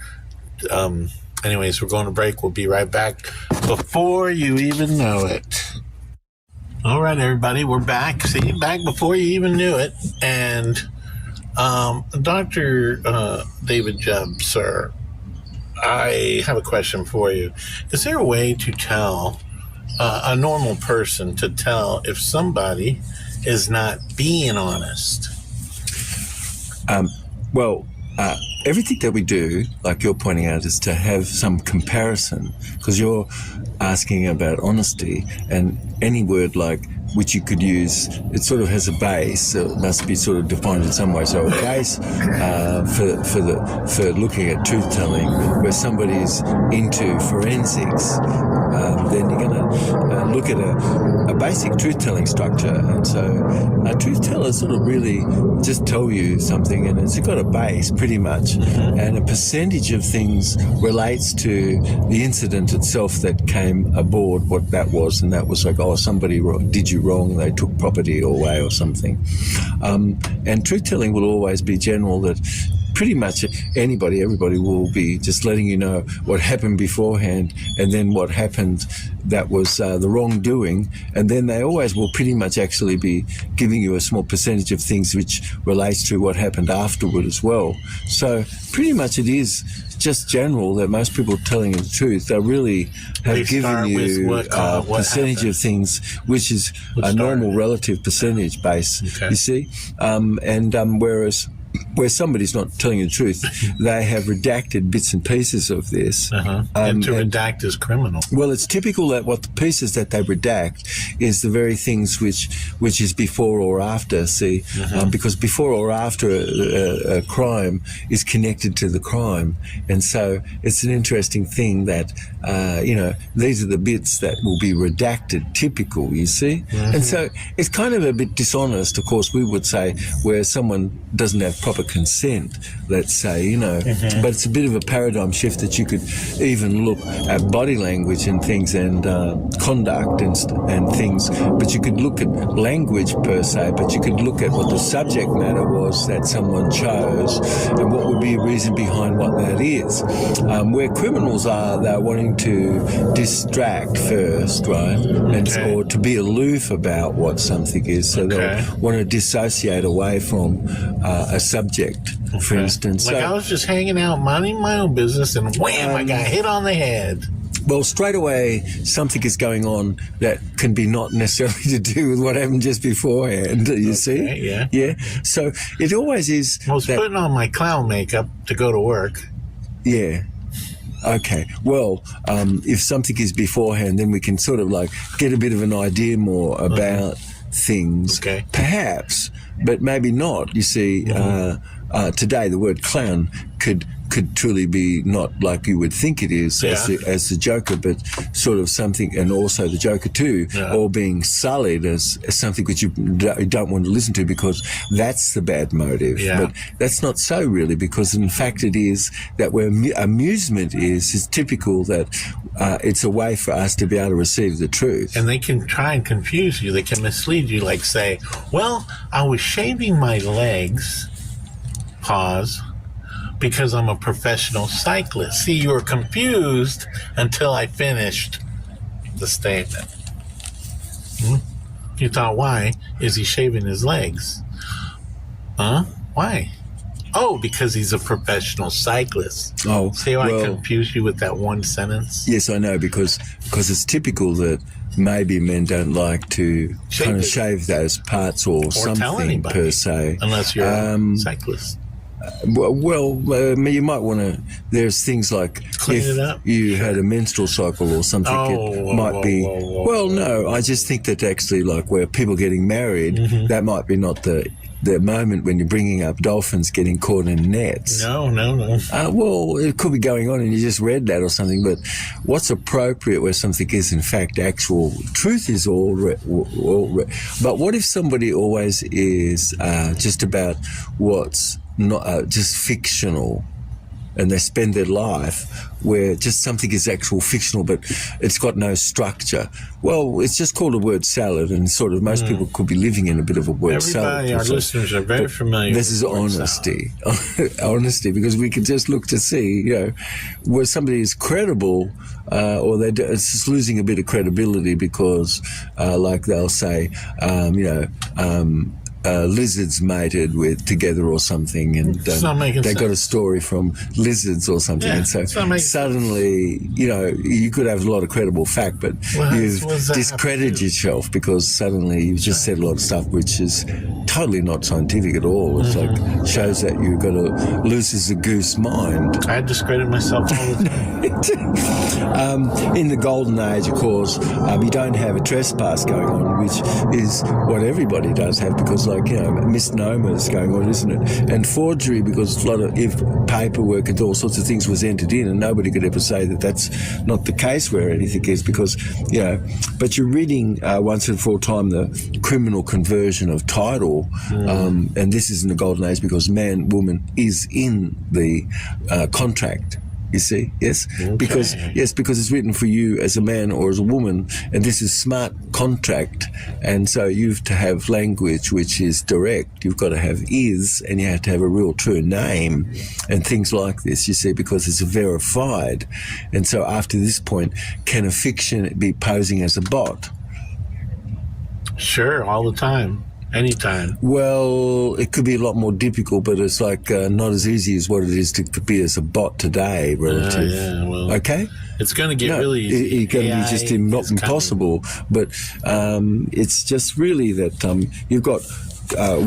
Anyways, we're going to break. We'll be right back before you even know it. All right, everybody, we're back. See, back before you even knew it. And Dr. David Jubb, sir, I have a question for you. Is there a way to tell a normal person to tell if somebody is not being honest? Everything that we do, like you're pointing out, is to have some comparison, because you're asking about honesty, and any word like which you could use, it sort of has a base, so it must be sort of defined in some way. So a base for looking at truth telling, where somebody's into forensics, then you're going to look at a basic truth telling structure. And so a truth teller sort of really just tell you something, and it's got a base pretty much, and a percentage of things relates to the incident itself that came aboard, what that was, and that was like, somebody did you wrong, they took property away or something. And truth-telling will always be general, that pretty much everybody will be just letting you know what happened beforehand, and then what happened that was the wrongdoing, and then they always will pretty much actually be giving you a small percentage of things which relates to what happened afterward as well. So pretty much it is just general that most people telling you the truth, they really have given you a percentage happened of things, which is a normal relative percentage base, you see. Whereas where somebody's not telling you the truth, they have redacted bits and pieces of this. And to redact is criminal. Well, it's typical that what the pieces that they redact is the very things which is before or after, see, because before or after a crime is connected to the crime. And so it's an interesting thing that, these are the bits that will be redacted, typical, you see. And so it's kind of a bit dishonest, of course, we would say, where someone doesn't have proper consent, let's say, but it's a bit of a paradigm shift that you could even look at body language and things, and conduct and things, but you could look at language per se, but you could look at what the subject matter was that someone chose, and what would be a reason behind what that is. Where criminals are, they're wanting to distract first, right? Or to be aloof about what something is, so they'll want to dissociate away from a subject, for instance. Like, I was just hanging out, minding my own business, and wham, I got hit on the head. Well, straight away, something is going on that can be not necessarily to do with what happened just beforehand, you see? Yeah. So it always is. I was putting on my clown makeup to go to work. Yeah. Okay. Well, if something is beforehand, then we can sort of like get a bit of an idea more about things, perhaps, but maybe not. You see, today the word clown could truly be not like you would think it is as the Joker, but sort of something, and also the Joker too, all being sullied as something which you don't want to listen to, because that's the bad motive. But that's not so really, because in fact it is that where amusement is typical, that it's a way for us to be able to receive the truth. And they can try and confuse you. They can mislead you, like say, well, I was shaving my legs Pause. Because I'm a professional cyclist. See, you were confused until I finished the statement. You thought, why is he shaving his legs? Huh? Why? Oh, because he's a professional cyclist. Oh, see how I confused you with that one sentence? Yes, I know, because it's typical that maybe men don't like to shave those parts or something per se. Unless you're a cyclist. Well, you might want to. There's things like clean if it up. You had a menstrual cycle or something. It might be. Well, no, I just think that actually, like where people getting married, that might be not the moment when you're bringing up dolphins getting caught in nets. No. Well, it could be going on and you just read that or something, but what's appropriate where something is in fact actual truth is all but what if somebody always is just about what's not just fictional, and they spend their life where just something is actual fictional, but it's got no structure? Well, it's just called a word salad, and sort of most people could be living in a bit of a word salad. Our listeners are very familiar. This is honesty, honesty, because we can just look to see, where somebody is credible, or it's just losing a bit of credibility because, like they'll say, lizards mated together or something, and they got a story from lizards or something, and so suddenly, you could have a lot of credible fact, but you've discredited yourself because suddenly you've just said a lot of stuff which is totally not scientific at all. It's like shows that you've got a loose as a goose mind. I discredit myself all the time. In the golden age, of course, you don't have a trespass going on, which is what everybody does have, because misnomers going on, isn't it? And forgery, because a lot of paperwork and all sorts of things was entered in, and nobody could ever say that that's not the case where anything is, because, but you're reading once and for all time the criminal conversion of title, and this is in the golden age because man, woman is in the contract. You see, yes, okay. because it's written for you as a man or as a woman, and this is smart contract, and so you've to have language which is direct. You've got to have is, and you have to have a real true name, and things like this. You see, because it's verified, and so after this point, can a fiction be posing as a bot? Sure, all the time. Anytime. Well, it could be a lot more difficult, but it's like not as easy as what it is to be as a bot today, relative. Okay? It's going to get really easy. It's going to be just not impossible, but it's just really that you've got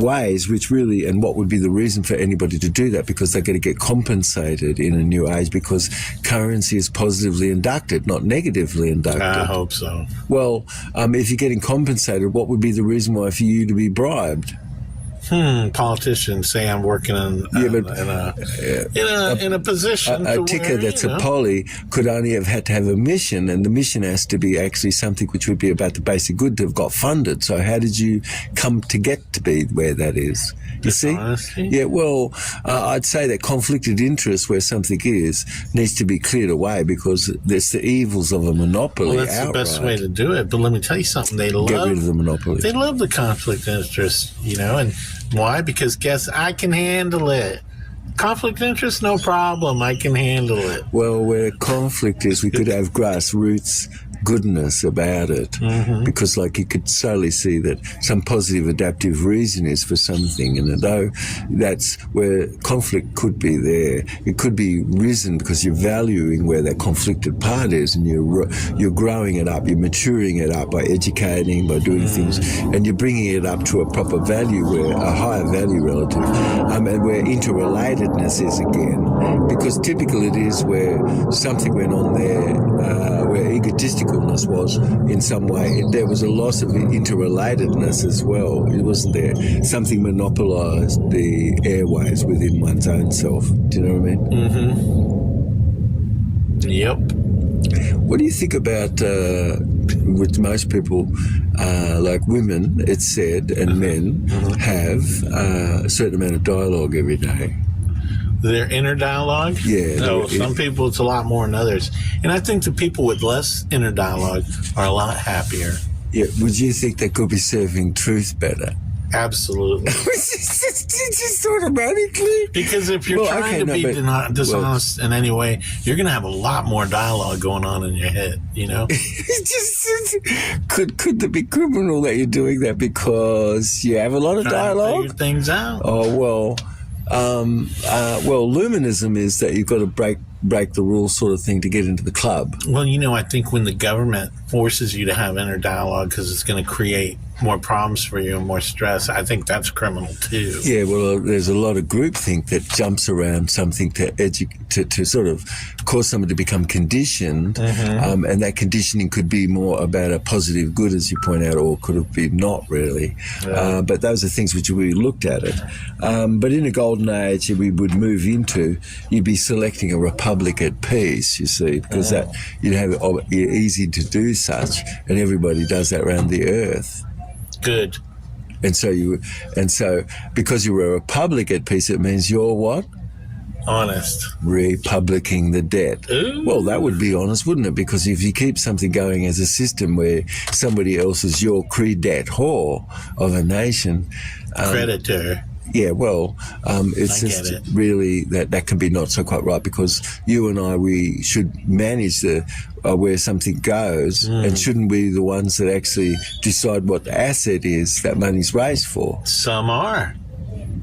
ways which really, and what would be the reason for anybody to do that? Because they're going to get compensated in a new age, because currency is positively inducted, not negatively inducted. I hope so. Well, if you're getting compensated, what would be the reason why for you to be bribed? Politicians say I'm working in a position. A ticker that's a poly could only have had to have a mission, and the mission has to be actually something which would be about the basic good to have got funded. So how did you come to get to be where that is? You see? Yeah, well, I'd say that conflicted interest where something is needs to be cleared away, because there's the evils of a monopoly. Well, that's outright the best way to do it. But let me tell you something. Get rid of the monopoly. They love the conflict interest, and why? Because I can handle it. Conflict interest, no problem. I can handle it. Well, where conflict is, we could have grassroots goodness about it, because you could solely see that some positive adaptive reason is for something, and although that's where conflict could be there, it could be risen because you're valuing where that conflicted part is, and you're growing it up, you're maturing it up by educating, by doing things, and you're bringing it up to a proper value, where a higher value relative, and where interrelatedness is again, because typical it is where something went on there, where egotistical was in some way. There was a loss of interrelatedness as well. It wasn't there. Something monopolized the airways within one's own self. Do you know what I mean? Yep. What do you think about, with most people, like women, it's said, and men have a certain amount of dialogue every day? Their inner dialogue? Yeah. No, some people it's a lot more than others. And I think the people with less inner dialogue are a lot happier. Yeah. Would you think they could be serving truth better? Absolutely. just automatically. Because if you're trying to be dishonest in any way, you're going to have a lot more dialogue going on in your head, you know? Could there be criminal that you're doing that because you have a lot of dialogue? Figure things out. Oh, well, luminism is that you've got to break the rules sort of thing to get into the club. Well, you know, I think when the government forces you to have inner dialogue because it's going to create more problems for you and more stress, I think that's criminal too. Yeah, well, there's a lot of groupthink that jumps around something to sort of cause someone to become conditioned, and that conditioning could be more about a positive good, as you point out, or could have been not really. Yeah. But those are things which we looked at it. But in a golden age, we would move into, you'd be selecting a republic at peace, you see, because that you're easy to do such, and everybody does that around the earth. Good. And so because you were a republic at peace, it means you're what? Honest. Republicing the debt. Ooh. Well, that would be honest, wouldn't it? Because if you keep something going as a system where somebody else is your credit whore of a nation. Creditor. Yeah, well, it's just really that can be not so quite right, because you and I, we should manage where something goes, and shouldn't be the ones that actually decide what the asset is that money's raised for. Some are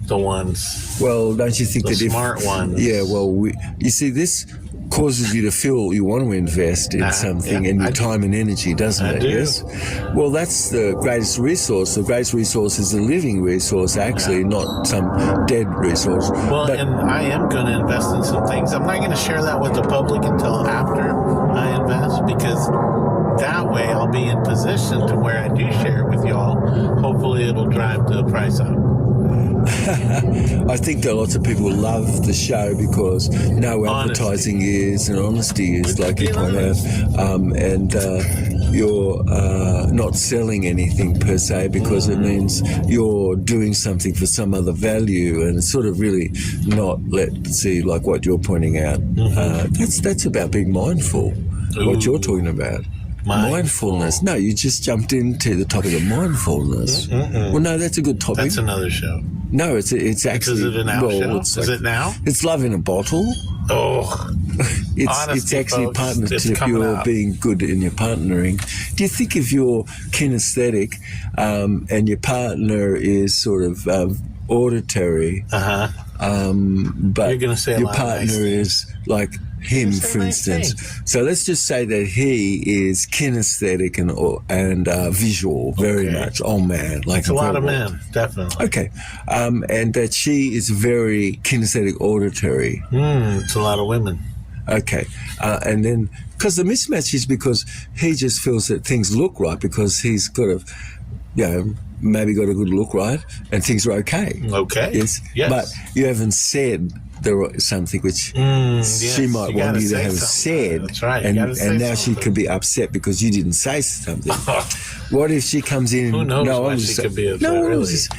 the ones. Well, don't you think the that smart ones? Yeah, well, you see, this causes you to feel you want to invest in something, and your time and energy, doesn't it? Do. Yes. Well, that's the greatest resource. The greatest resource is a living resource, actually, not some dead resource. Well, and I am going to invest in some things. I'm not going to share that with the public until after I invest, because that way I'll be in position to where I do share it with y'all. Hopefully it'll drive the price up. I think that lots of people love the show because no advertising is, and honesty is, like you point out, and you're not selling anything per se, because it means you're doing something for some other value, and it's sort of really not, let's see, like what you're pointing out. That's about being mindful. Ooh. What you're talking about. Mindfulness. No, you just jumped into the topic of mindfulness. Well, no, that's a good topic. That's another show. No, it's actually. Is it a now show? Is it now? It's love in a bottle. Oh, it's actually folks, partnership. You're being good in your partnering. Do you think if you're kinesthetic, and your partner is sort of auditory, but you're gonna say your partner is like him, for instance. So let's just say that he is kinesthetic and visual, very much. Oh man, like it's a lot of men, definitely. Okay, and that she is very kinesthetic, auditory. It's a lot of women. Okay, and then because the mismatch is because he just feels that things look right because he's got maybe got a good look, right, and things are okay. Okay. Yes. But you haven't said something which she might want you to have said. That's right. And now she could be upset because you didn't say something. What if she comes in? Who knows why she could be upset, really? Who knows?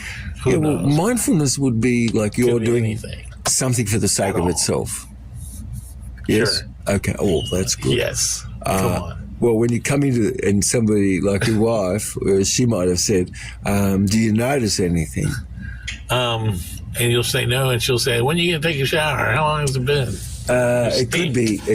Well, mindfulness would be like you're doing anything. Something for the sake of itself. Yes? Sure. Okay. Oh, that's good. Yes. Come on. Well, when you come into and somebody like your wife, she might have said, "Do you notice anything?" And you'll say no, and she'll say, "When are you going to take a shower? How long has it been?" It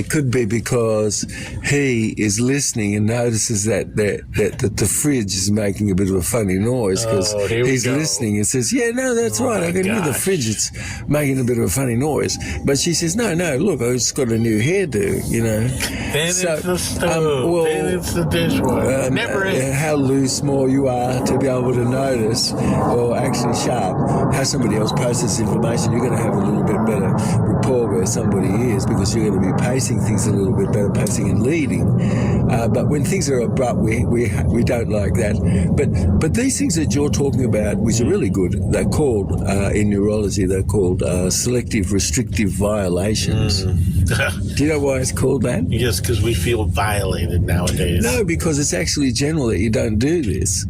could be because he is listening and notices that the fridge is making a bit of a funny noise because he's listening and says, "Yeah, no, that's right. I can hear the fridge. It's making a bit of a funny noise." But she says, "No, look, I've just got a new hairdo, you know." Then it's the stove. Then it's the dishwasher. Never is. How loose more you are to be able to notice, or actually sharp, how somebody else processes information. You're going to have a little bit better rapport where somebody is, because you're going to be pacing things a little bit better, pacing and leading. But when things are abrupt, we don't like that. But these things that you're talking about, which are really good, they're called in neurology, they're called selective restrictive violations. Do you know why it's called that? Yes, because we feel violated nowadays. No, because it's actually general that you don't do this.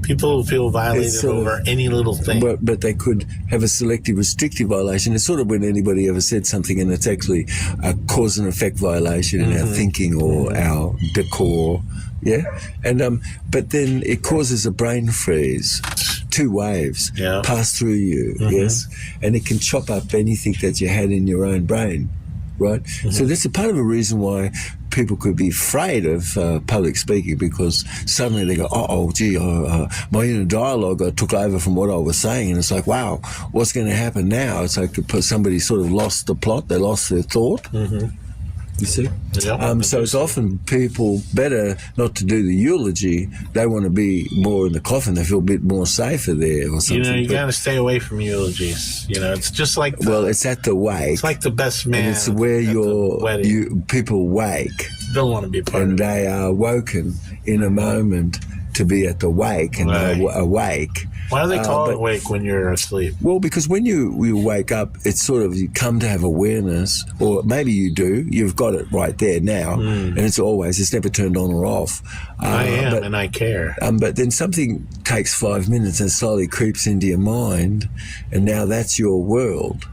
People feel violated over any little thing. But they could have a selective restrictive violation. It's sort of when anybody ever said something and it's actually a cause and effect violation in our thinking or our decor. Yeah? And but then it causes a brain freeze. two waves Yeah. pass through you, yes, and it can chop up anything that you had in your own brain, right? So that's a part of a reason why people could be afraid of public speaking, because suddenly they go, my inner dialogue took over from what I was saying, and it's like, wow, what's going to happen now? It's like somebody sort of lost the plot, they lost their thought. You see? Yep. So it's often people better not to do the eulogy. They want to be more in the coffin. They feel a bit more safer there or something. You got to stay away from eulogies. It's just like it's at the wake. It's like the best man. And it's where people wake. Don't want to be a part and of it. they are woken in a moment to be at the wake, and they're awake. Why do they call it awake when you're asleep? Well, because when you wake up, it's sort of, you come to have awareness, or maybe you do. You've got it right there now, and it's never turned on or off. I am, and I care. But then something takes 5 minutes and slowly creeps into your mind, and now that's your world.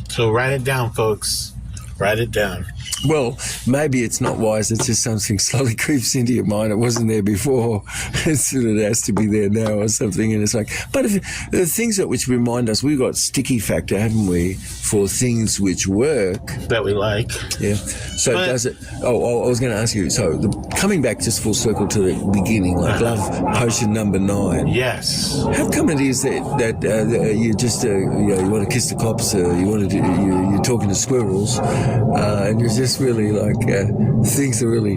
So write it down, folks. Write it down. Well, maybe it's not wise. It's just something slowly creeps into your mind. It wasn't there before. It has to be there now or something. And it's like, but if the things which remind us, we've got sticky factor, haven't we, for things which work. That we like. Yeah. So does it, I was going to ask you, so coming back just full circle to the beginning, like love potion number 9. Yes. How come it is that you just, you want to kiss the cops, you're talking to squirrels, and you're just really like, things are really,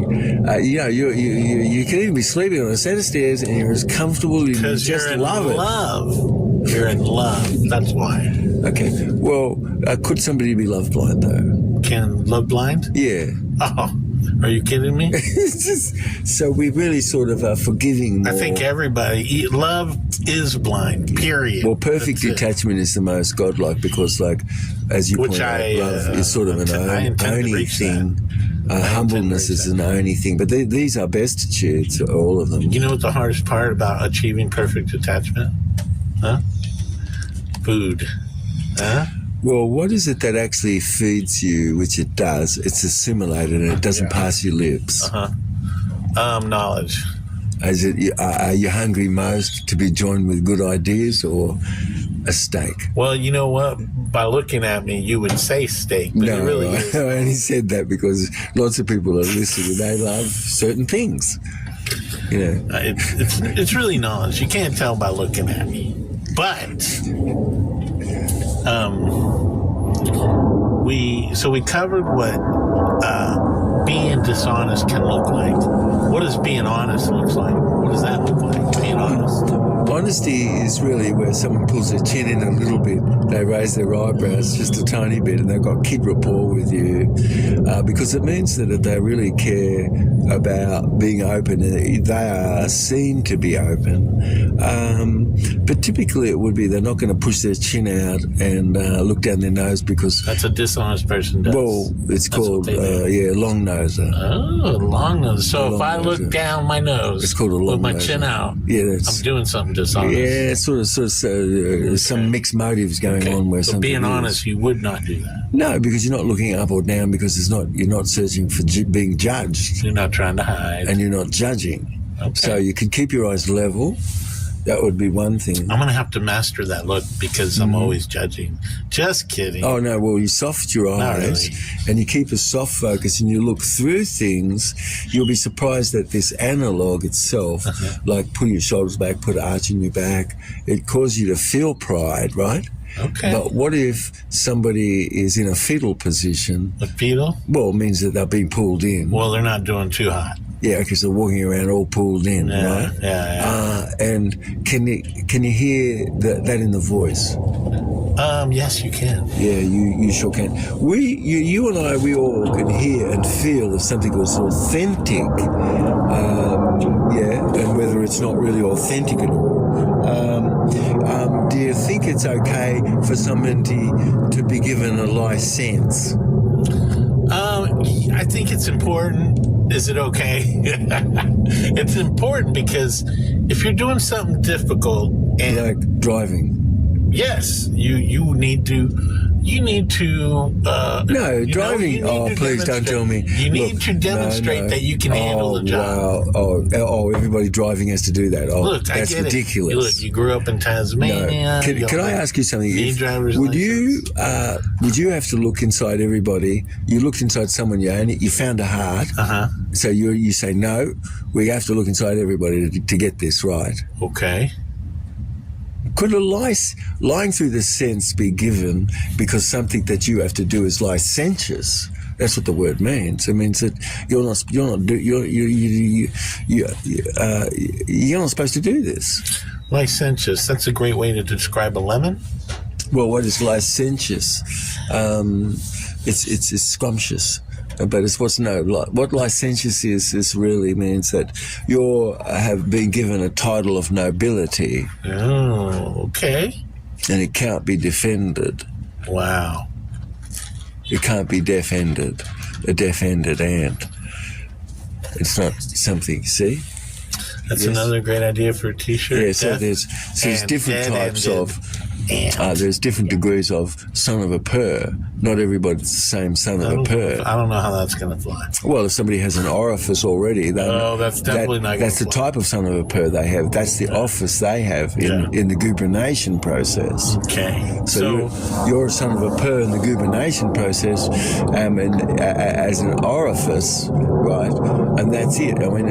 you can even be sleeping on a set of stairs and you're as comfortable, you just love it. You're in love. That's why. Okay. Well, could somebody be love blind though? Can love blind? Yeah. Oh, are you kidding me? It's just, so we really sort of are forgiving more. I think everybody, love is blind, period. Well, perfect detachment is the most godlike, because, like, as you point out, love is sort of an only thing. Humbleness is an only thing. But these are bestitutes, all of them. You know what the hardest part about achieving perfect detachment? Huh? Food. Huh? Well, what is it that actually feeds you, which it does? It's assimilated and it doesn't pass your lips. Knowledge. Are you hungry most to be joined with good ideas or a steak? Well, you know what? By looking at me, you would say steak, but it really is. I only said that because lots of people are listening and they love certain things. It's really knowledge. You can't tell by looking at me. But we covered what being dishonest can look like. What does being honest look like? What does that look like? Being honest. Honesty is really where someone pulls their chin in a little bit, they raise their eyebrows just a tiny bit, and they've got kid rapport with you, because it means that they really care about being open. They are seen to be open, but typically it would be they're not going to push their chin out and look down their nose, because that's a dishonest person does. Well, it's called long noser. Oh, long nose. So if I look down my nose, it's called a long with my chin out, I'm doing something dishonest. Yeah, sort of some mixed motives going on where something. But being honest, you would not do that. No, because you're not looking up or down, because you're not searching for being judged. You're not trying to hide, and you're not judging. Okay. So you can keep your eyes level. That would be one thing. I'm going to have to master that look, because I'm always judging. Just kidding. Oh, no. Well, you soft your eyes and you keep a soft focus and you look through things. You'll be surprised that this analog itself, like put your shoulders back, put an arch in your back, it causes you to feel pride, right? Okay. But what if somebody is in a fetal position? A fetal? Well, it means that they're being pulled in. Well, they're not doing too hot. Yeah, because they're walking around all pulled in, right? Yeah. And can you hear that in the voice? Yes, you can. Yeah, you sure can. You and I, we all can hear and feel if something was authentic. And whether it's not really authentic at all. Do you think it's okay for somebody to be given a license? I think it's important. Is it okay? It's important, because if you're doing something difficult and like driving, yes, you need to you need to. No, driving. Please don't tell me. You need to demonstrate that you can handle the job. Wow. Everybody driving has to do that. Look, that's I get ridiculous. It. Look, you grew up in Tasmania. No. Can I ask you something? Would you have to look inside everybody? You looked inside someone you found a heart. So you say no. We have to look inside everybody to get this right. Okay. Could lying through the sense be given because something that you have to do is licentious? That's what the word means. It means that you're not supposed to do this. Licentious. That's a great way to describe a lemon. Well, what is licentious? It's scrumptious. But it's what licentious is really means that you have been given a title of nobility. Oh, okay. And it can't be defended. Wow. It can't be defended. A defended ant. It's not something, see? That's another great idea for a T-shirt. Yeah, so there's different types of... there's different degrees of son of a purr. Not everybody's the same son of a purr. I don't know how that's going to fly. Well, if somebody has an orifice already, that's definitely not going to fly. That's the type of son of a pur they have. That's the office they have in the gubernation process. Okay. So you're a son of a pur in the gubernation process as an orifice, right? And that's it. I mean,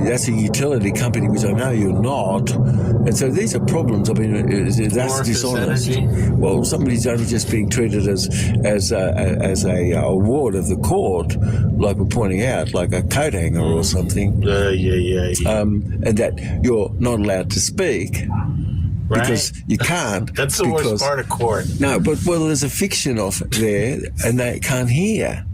that's a utility company, which I know you're not. And so these are problems. I mean, that's dishonest. Energy. Well, somebody's only just being treated as a award of the court, like we're pointing out, like a coat hanger or something. Yeah. And that you're not allowed to speak. Right. Because you can't. That's the worst part of court. No, but there's a fiction of there, and they can't hear.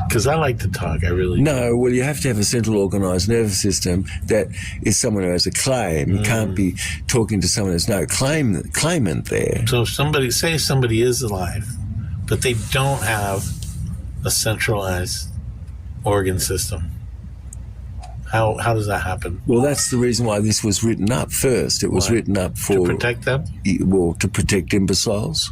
Because I like to talk, I really do. No, well, you have to have a central organised nervous system that is someone who has a claim. You can't be talking to someone who's no claimant there. So if somebody is alive, but they don't have a centralized organ system, how does that happen? Well, that's the reason why this was written up first. It was written up for... To protect them? Well, to protect imbeciles.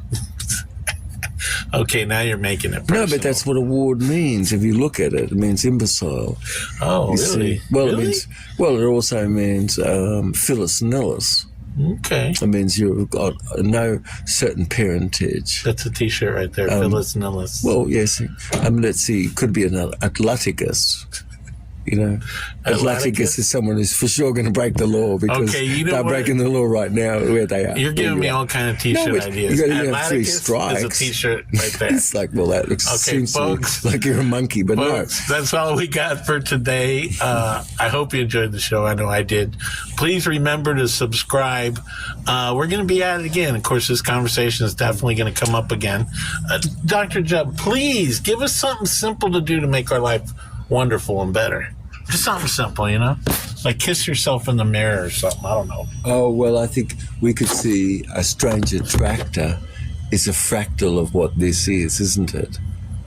Okay, now you're making it personal. No, but that's what award means. If you look at it, it means imbecile. Oh, you really? See? Well, really? It also means philus nihilus. Okay. It means you've got no certain parentage. That's a T-shirt right there, philus nihilus. Well, yes. Let's see. It could be an atleticus. You know, Atleticus is someone who's for sure going to break the law because they're breaking the law right now where they are. You're giving me all kind of T-shirt ideas. You got to have 3 strikes. Is a T-shirt right there. It's like, well, that looks seems folks, like you're a monkey, but folks, no. That's all we got for today. I hope you enjoyed the show. I know I did. Please remember to subscribe. We're going to be at it again. Of course, this conversation is definitely going to come up again. Dr. Jubb, please give us something simple to do to make our life wonderful and better. Just something simple, you know? Like kiss yourself in the mirror or something. I don't know. Oh, well, I think we could see a strange attractor is a fractal of what this is, isn't it?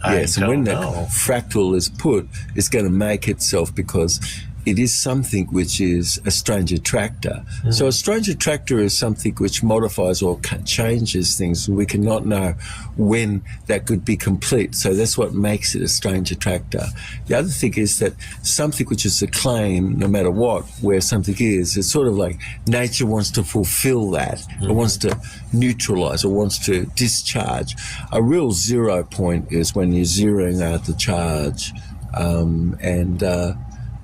Yes, and when that fractal is put, it's going to make itself because it is something which is a strange attractor. Mm. So a strange attractor is something which modifies or changes things. We cannot know when that could be complete. So that's what makes it a strange attractor. The other thing is that something which is a claim, no matter what, where something is, it's sort of like nature wants to fulfill that. Mm. It wants to neutralize, it wants to discharge. A real 0 point is when you're zeroing out the charge.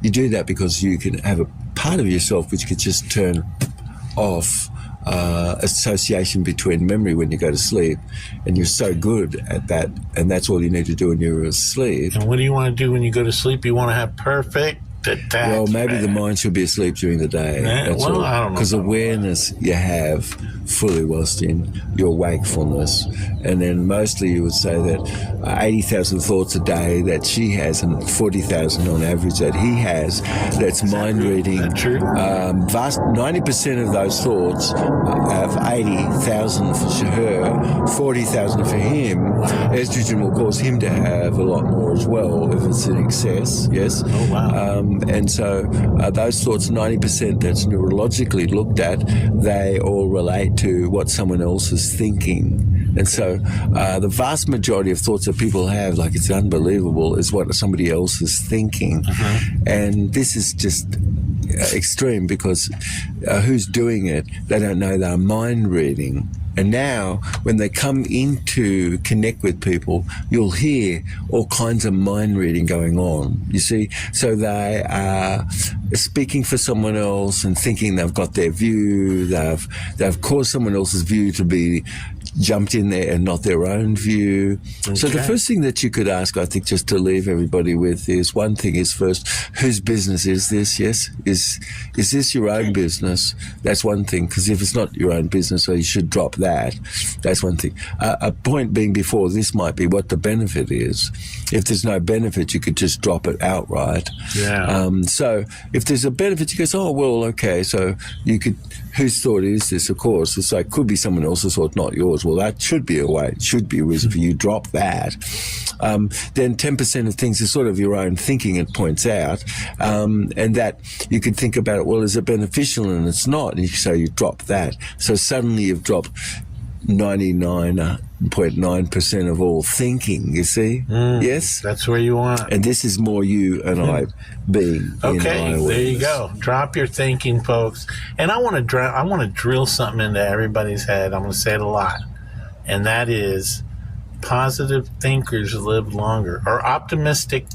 You do that because you can have a part of yourself which could just turn off association between memory when you go to sleep, and you're so good at that, and that's all you need to do when you're asleep. And what do you want to do when you go to sleep? You want to have perfect attachment. Well, maybe the mind should be asleep during the day. That's all. I don't know. Because awareness you have fully whilst in your wakefulness. And then mostly you would say that 80,000 thoughts a day that she has and 40,000 on average that he has, that's mind reading. Is that true? Vast 90% of those thoughts have 80,000 for her, 40,000 for him. Estrogen will cause him to have a lot more as well if it's in excess, yes? Oh, wow. And so those thoughts, 90% that's neurologically looked at, they all relate to what someone else is thinking. And so the vast majority of thoughts that people have, like it's unbelievable, is what somebody else is thinking. And this is just extreme because who's doing it? They don't know they're mind reading. And now, when they come in to connect with people, you'll hear all kinds of mind reading going on, you see? So they are speaking for someone else and thinking they've got their view, they've caused someone else's view to be jumped in there and not their own view. Okay. So the first thing that you could ask, I think, just to leave everybody with is, one thing is first, whose business is this? Yes? Is this your own business? That's one thing, because if it's not your own business, so you should drop that. That's one thing. A point being before this might be what the benefit is. If there's no benefit, you could just drop it outright. Yeah. So if there's a benefit, you go, oh, well, okay, so you could, whose thought is this? Of course, it's like, could be someone else's thought, not yours. Well, that should be a way. It should be a reason for you drop that. Then 10% of things is sort of your own thinking, it points out, and that you could think about it, well, is it beneficial? And it's not. And so you drop that. So suddenly you've dropped 99.9% of all thinking, you see? Yes? That's where you want it. And this is more you and I being. Okay, there you go. Drop your thinking, folks. And I want to drill something into everybody's head. I'm going to say it a lot. And that is, positive thinkers live longer, or optimistic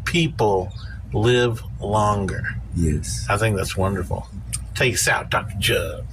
people live longer. Yes. I think that's wonderful. Take us out, Dr. Jubb.